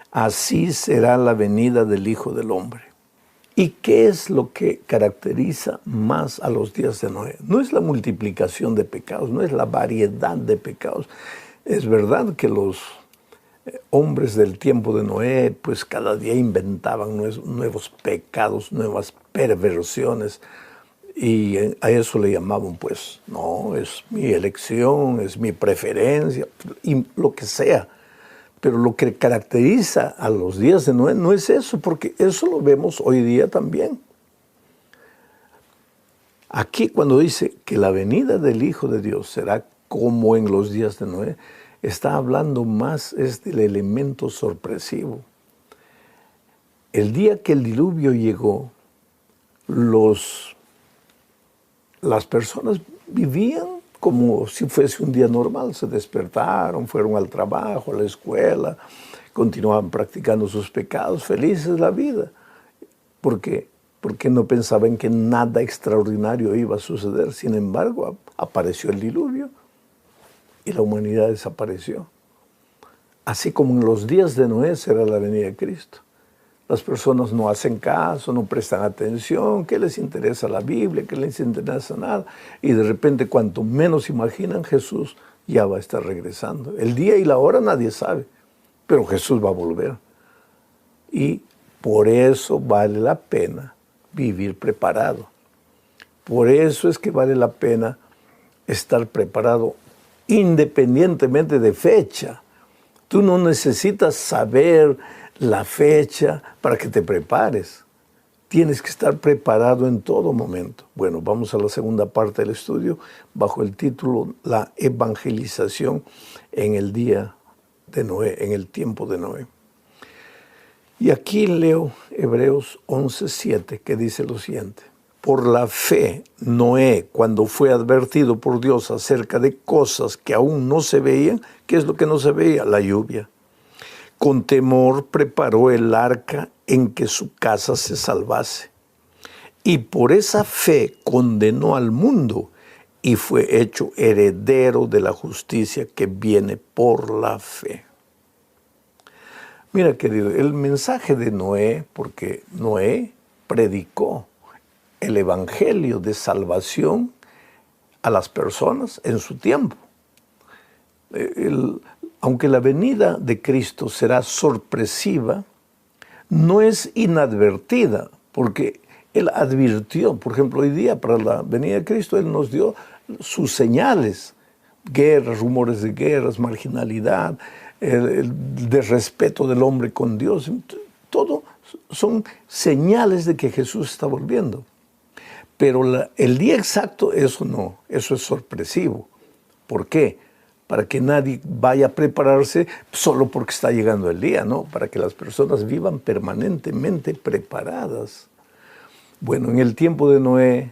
Speaker 1: así será la venida del Hijo del Hombre. ¿Y qué es lo que caracteriza más a los días de Noé? No es la multiplicación de pecados, no es la variedad de pecados. Es verdad que los hombres del tiempo de Noé, pues cada día inventaban nuevos pecados, nuevas perversiones, Y a eso le llamaban, pues, no, es mi elección, es mi preferencia, y lo que sea. Pero lo que caracteriza a los días de Noé no es eso, porque eso lo vemos hoy día también. Aquí cuando dice que la venida del Hijo de Dios será como en los días de Noé, está hablando más es del elemento sorpresivo. El día que el diluvio llegó, las personas vivían como si fuese un día normal. Se despertaron, fueron al trabajo, a la escuela, continuaban practicando sus pecados, felices de la vida. ¿Por qué? Porque no pensaban que nada extraordinario iba a suceder. Sin embargo, apareció el diluvio y la humanidad desapareció. Así como en los días de Noé será la venida de Cristo. Las personas no hacen caso, no prestan atención, ¿qué les interesa la Biblia? ¿Qué les interesa nada? Y de repente, cuanto menos imaginan, Jesús ya va a estar regresando. El día y la hora nadie sabe, pero Jesús va a volver. Y por eso vale la pena vivir preparado. Por eso es que vale la pena estar preparado independientemente de fecha. Tú no necesitas saber la fecha para que te prepares. Tienes que estar preparado en todo momento. Bueno, vamos a la segunda parte del estudio bajo el título La evangelización en el día de Noé, en el tiempo de Noé. Y aquí leo Hebreos 11:7, que dice lo siguiente. Por la fe, Noé, cuando fue advertido por Dios acerca de cosas que aún no se veían, ¿qué es lo que no se veía? La lluvia. Con temor preparó el arca en que su casa se salvase. Y por esa fe condenó al mundo y fue hecho heredero de la justicia que viene por la fe. Mira, querido, el mensaje de Noé, porque Noé predicó el evangelio de salvación a las personas en su tiempo. Aunque la venida de Cristo será sorpresiva, no es inadvertida, porque Él advirtió, por ejemplo, hoy día para la venida de Cristo, Él nos dio sus señales, guerras, rumores de guerras, marginalidad, el desrespeto del hombre con Dios, todo son señales de que Jesús está volviendo. Pero el día exacto, eso no, eso es sorpresivo. ¿Por qué? Para que nadie vaya a prepararse solo porque está llegando el día, ¿no? Para que las personas vivan permanentemente preparadas. Bueno, en el tiempo de Noé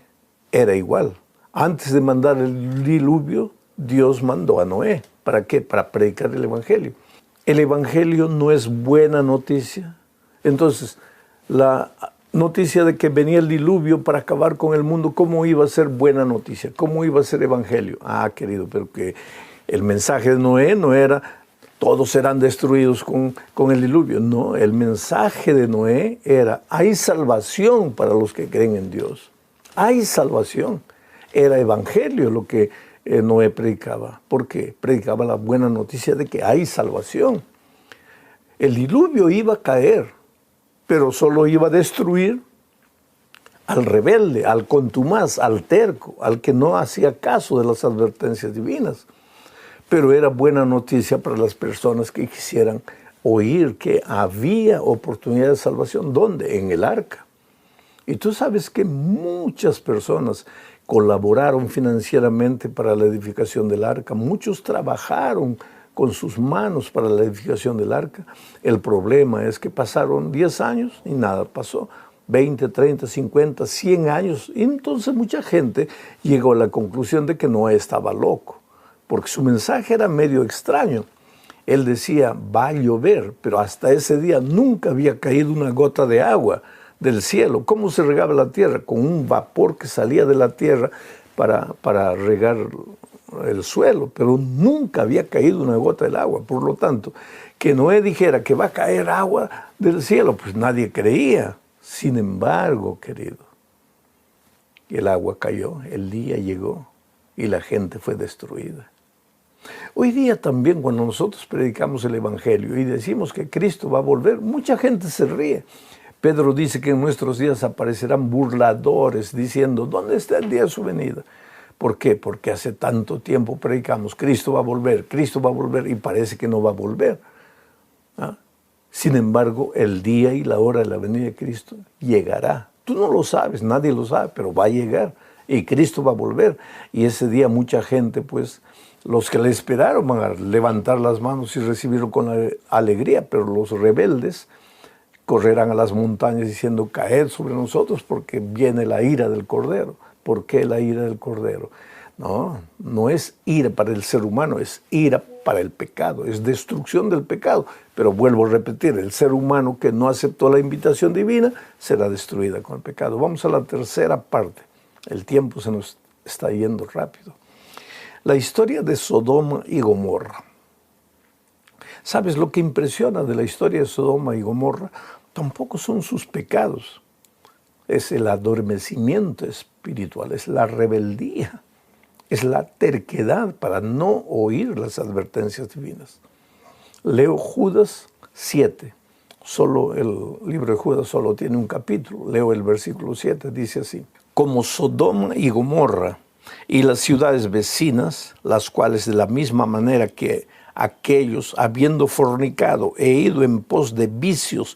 Speaker 1: era igual. Antes de mandar el diluvio, Dios mandó a Noé. ¿Para qué? Para predicar el evangelio. El evangelio no es buena noticia. Entonces, la noticia de que venía el diluvio para acabar con el mundo, ¿cómo iba a ser buena noticia? ¿Cómo iba a ser evangelio? Ah, querido, pero que el mensaje de Noé no era todos serán destruidos con el diluvio. No, el mensaje de Noé era hay salvación para los que creen en Dios. Hay salvación. Era evangelio lo que Noé predicaba. ¿Por qué? Predicaba la buena noticia de que hay salvación. El diluvio iba a caer, pero solo iba a destruir al rebelde, al contumaz, al terco, al que no hacía caso de las advertencias divinas. Pero era buena noticia para las personas que quisieran oír que había oportunidad de salvación. ¿Dónde? En el arca. Y tú sabes que muchas personas colaboraron financieramente para la edificación del arca. Muchos trabajaron con sus manos para la edificación del arca. El problema es que pasaron 10 años y nada pasó. 20, 30, 50, 100 años. Y entonces mucha gente llegó a la conclusión de que Noé estaba loco, porque su mensaje era medio extraño. Él decía, va a llover, pero hasta ese día nunca había caído una gota de agua del cielo. ¿Cómo se regaba la tierra? Con un vapor que salía de la tierra para regar el suelo, pero nunca había caído una gota del agua. Por lo tanto, que Noé dijera que va a caer agua del cielo, pues nadie creía. Sin embargo, querido, el agua cayó, el día llegó y la gente fue destruida. Hoy día también, cuando nosotros predicamos el evangelio y decimos que Cristo va a volver, mucha gente se ríe. Pedro dice que en nuestros días aparecerán burladores diciendo, ¿dónde está el día de su venida? ¿Por qué? Porque hace tanto tiempo predicamos, Cristo va a volver, y parece que no va a volver. ¿Ah? Sin embargo, el día y la hora de la venida de Cristo llegará. Tú no lo sabes, nadie lo sabe, pero va a llegar y Cristo va a volver. Y ese día mucha gente, pues, los que le esperaron van a levantar las manos y recibirlo con alegría, pero los rebeldes correrán a las montañas diciendo, caed sobre nosotros porque viene la ira del Cordero. ¿Por qué la ira del Cordero? No, no es ira para el ser humano, es ira para el pecado, es destrucción del pecado. Pero vuelvo a repetir, el ser humano que no aceptó la invitación divina será destruida con el pecado. Vamos a la tercera parte. El tiempo se nos está yendo rápido. La historia de Sodoma y Gomorra. ¿Sabes lo que impresiona de la historia de Sodoma y Gomorra? Tampoco son sus pecados. Es el adormecimiento espiritual, es la rebeldía, es la terquedad para no oír las advertencias divinas. Leo Judas 7. Solo el libro de Judas solo tiene un capítulo. Leo el versículo 7, dice así. Como Sodoma y Gomorra y las ciudades vecinas, las cuales de la misma manera que aquellos, habiendo fornicado e ido en pos de vicios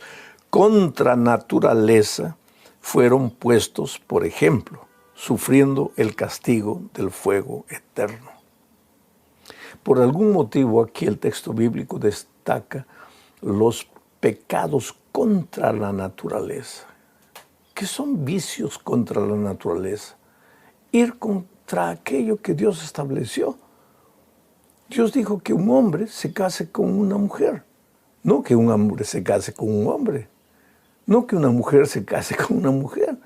Speaker 1: contra naturaleza, fueron puestos, por ejemplo, sufriendo el castigo del fuego eterno. Por algún motivo aquí el texto bíblico destaca los pecados contra la naturaleza. ¿Qué son vicios contra la naturaleza? Ir contra aquello que Dios estableció. Dios dijo que un hombre se case con una mujer, no que un hombre se case con un hombre, no que una mujer se case con una mujer.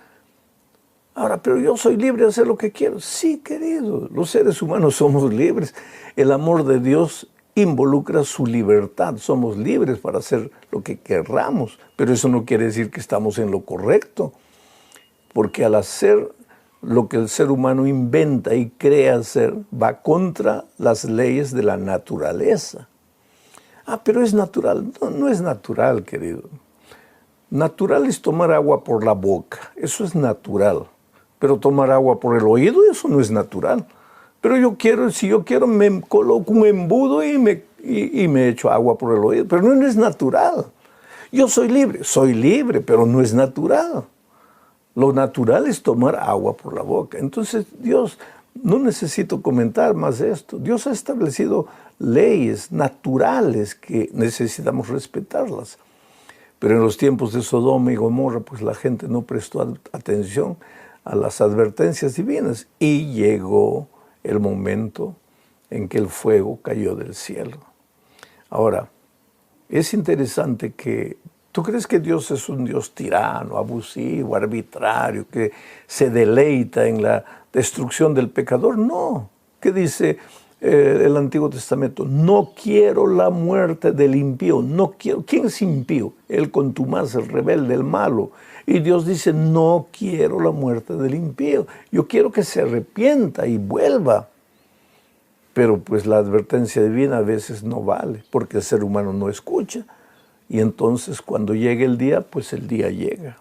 Speaker 1: Ahora, pero yo soy libre de hacer lo que quiero. Sí, querido, los seres humanos somos libres. El amor de Dios involucra su libertad. Somos libres para hacer lo que querramos, pero eso no quiere decir que estamos en lo correcto, porque al hacer lo que el ser humano inventa y crea hacer, va contra las leyes de la naturaleza. Ah, pero es natural. No, no es natural, querido. Natural es tomar agua por la boca, eso es natural. Pero tomar agua por el oído, eso no es natural. Pero si yo quiero, me coloco un embudo y me echo agua por el oído. Pero no es natural. Yo soy libre, pero no es natural. Lo natural es tomar agua por la boca. Entonces, Dios, no necesito comentar más esto. Dios ha establecido leyes naturales que necesitamos respetarlas. Pero en los tiempos de Sodoma y Gomorra, pues la gente no prestó atención a las advertencias divinas y llegó el momento en que el fuego cayó del cielo. Ahora, es interesante que ¿tú crees que Dios es un Dios tirano, abusivo, arbitrario, que se deleita en la destrucción del pecador? No. ¿Qué dice el Antiguo Testamento? No quiero la muerte del impío. No quiero. ¿Quién es impío? El contumaz, el rebelde, el malo. Y Dios dice, no quiero la muerte del impío. Yo quiero que se arrepienta y vuelva. Pero pues la advertencia divina a veces no vale, porque el ser humano no escucha. Y entonces cuando llegue el día, pues el día llega.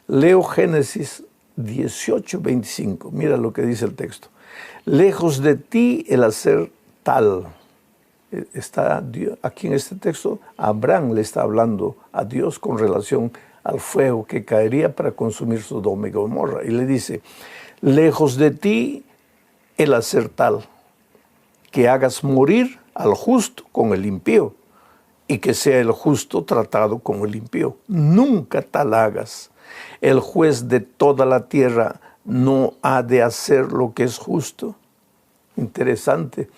Speaker 1: Leo Génesis 18:25. Mira lo que dice el texto. Lejos de ti el hacer tal. Está aquí en este texto, Abraham le está hablando a Dios con relación al fuego que caería para consumir Sodoma y Gomorra. Y le dice, lejos de ti el hacer tal, que hagas morir al justo con el impío, y que sea el justo tratado con el impío. Nunca tal hagas. El juez de toda la tierra no ha de hacer lo que es justo. Interesante,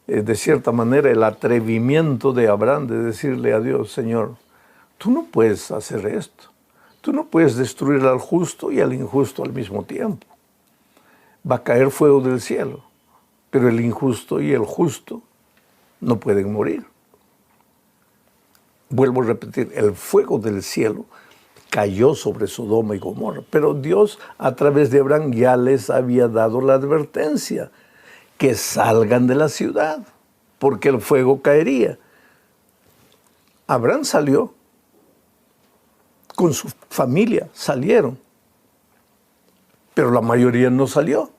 Speaker 1: de cierta manera, el atrevimiento de Abraham de decirle a Dios, Señor, tú no puedes hacer esto. Tú no puedes destruir al justo y al injusto al mismo tiempo. Va a caer fuego del cielo, pero el injusto y el justo no pueden morir. Vuelvo a repetir, el fuego del cielo cayó sobre Sodoma y Gomorra, pero Dios a través de Abraham ya les había dado la advertencia, que salgan de la ciudad, porque el fuego caería. Abraham salió con su familia salieron, pero la mayoría no salió.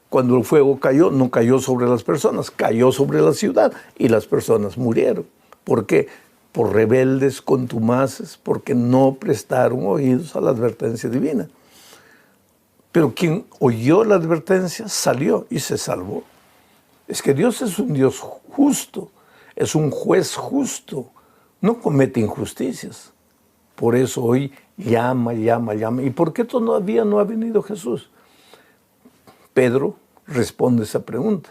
Speaker 1: Cuando el fuego cayó, no cayó sobre las personas, cayó sobre la ciudad y las personas murieron. ¿Por qué? Por rebeldes, contumaces, porque no prestaron oídos a la advertencia divina. Pero quien oyó la advertencia salió y se salvó. Es que Dios es un Dios justo, es un juez justo, no comete injusticias. Por eso hoy llama. ¿Y por qué todavía no ha venido Jesús? Pedro responde esa pregunta.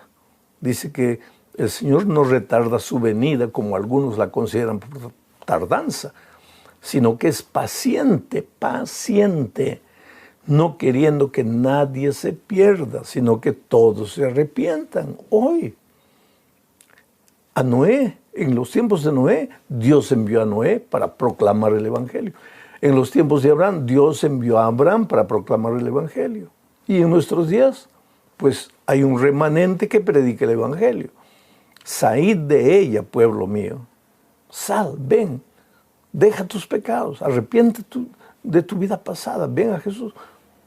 Speaker 1: Dice que el Señor no retarda su venida como algunos la consideran por tardanza, sino que es paciente, no queriendo que nadie se pierda, sino que todos se arrepientan. Hoy, a Noé, en los tiempos de Noé, Dios envió a Noé para proclamar el Evangelio. En los tiempos de Abraham, Dios envió a Abraham para proclamar el Evangelio. Y en nuestros días, pues hay un remanente que predica el Evangelio. Salid de ella, pueblo mío. Sal, ven, deja tus pecados, arrepiéntete de tu vida pasada, ven a Jesús.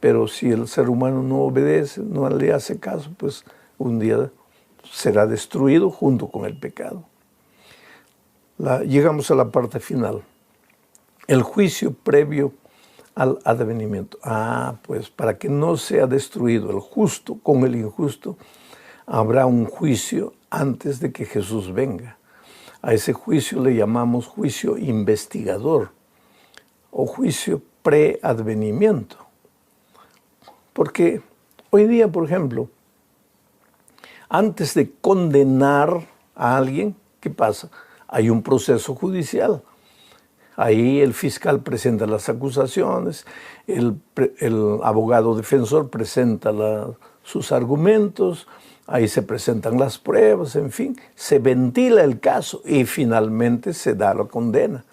Speaker 1: Pero si el ser humano no obedece, no le hace caso, pues un día será destruido junto con el pecado. Llegamos a la parte final. El juicio previo al advenimiento. Pues para que no sea destruido el justo con el injusto, habrá un juicio antes de que Jesús venga. A ese juicio le llamamos juicio investigador o juicio preadvenimiento. Porque hoy día, por ejemplo, antes de condenar a alguien, ¿qué pasa? Hay un proceso judicial. Ahí el fiscal presenta las acusaciones, el abogado defensor presenta sus argumentos, ahí se presentan las pruebas, en fin, se ventila el caso y finalmente se da la condena.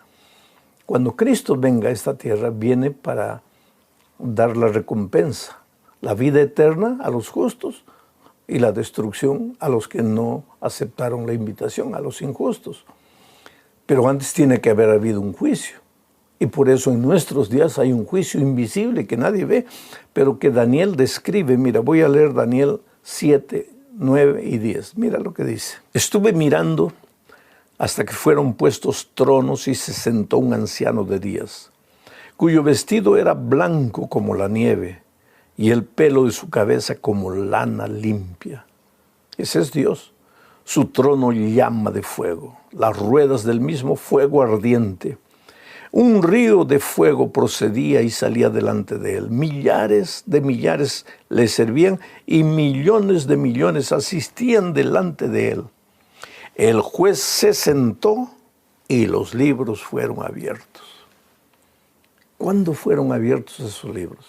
Speaker 1: Cuando Cristo venga a esta tierra, viene para dar la recompensa, la vida eterna a los justos y la destrucción a los que no aceptaron la invitación, a los injustos. Pero antes tiene que haber habido un juicio. Y por eso en nuestros días hay un juicio invisible que nadie ve, pero que Daniel describe. Mira, voy a leer Daniel 7, 9 y 10. Mira lo que dice. Estuve mirando hasta que fueron puestos tronos y se sentó un anciano de días, cuyo vestido era blanco como la nieve y el pelo de su cabeza como lana limpia. Ese es Dios. Su trono llama de fuego, las ruedas del mismo fuego ardiente. Un río de fuego procedía y salía delante de él. Millares de millares le servían y millones de millones asistían delante de él. El juez se sentó y los libros fueron abiertos. ¿Cuándo fueron abiertos esos libros?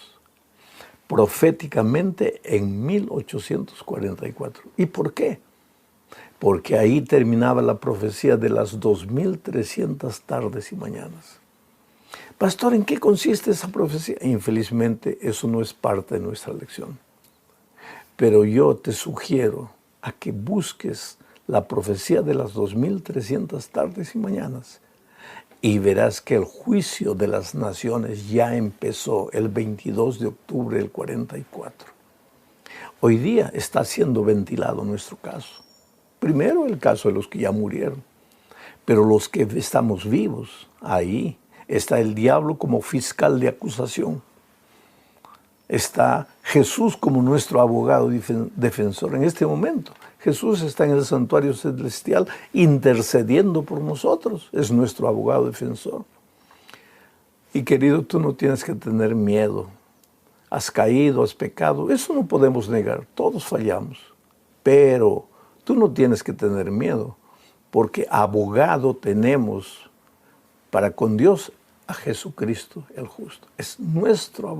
Speaker 1: Proféticamente en 1844. ¿Y por qué? Porque ahí terminaba la profecía de las 2300 tardes y mañanas. Pastor, ¿en qué consiste esa profecía? Infelizmente, eso no es parte de nuestra lección. Pero yo te sugiero a que busques la profecía de las 2300 tardes y mañanas y verás que el juicio de las naciones ya empezó el 22 de octubre del 44. Hoy día está siendo ventilado nuestro caso. Primero el caso de los que ya murieron, pero los que estamos vivos, ahí está el diablo como fiscal de acusación. Está Jesús como nuestro abogado defensor. En este momento, Jesús está en el santuario celestial intercediendo por nosotros. Es nuestro abogado defensor. Y querido, tú no tienes que tener miedo. Has caído, has pecado. Eso no podemos negar. Todos fallamos. Pero tú no tienes que tener miedo, porque abogado tenemos para con Dios a Jesucristo el justo. Es nuestro abogado.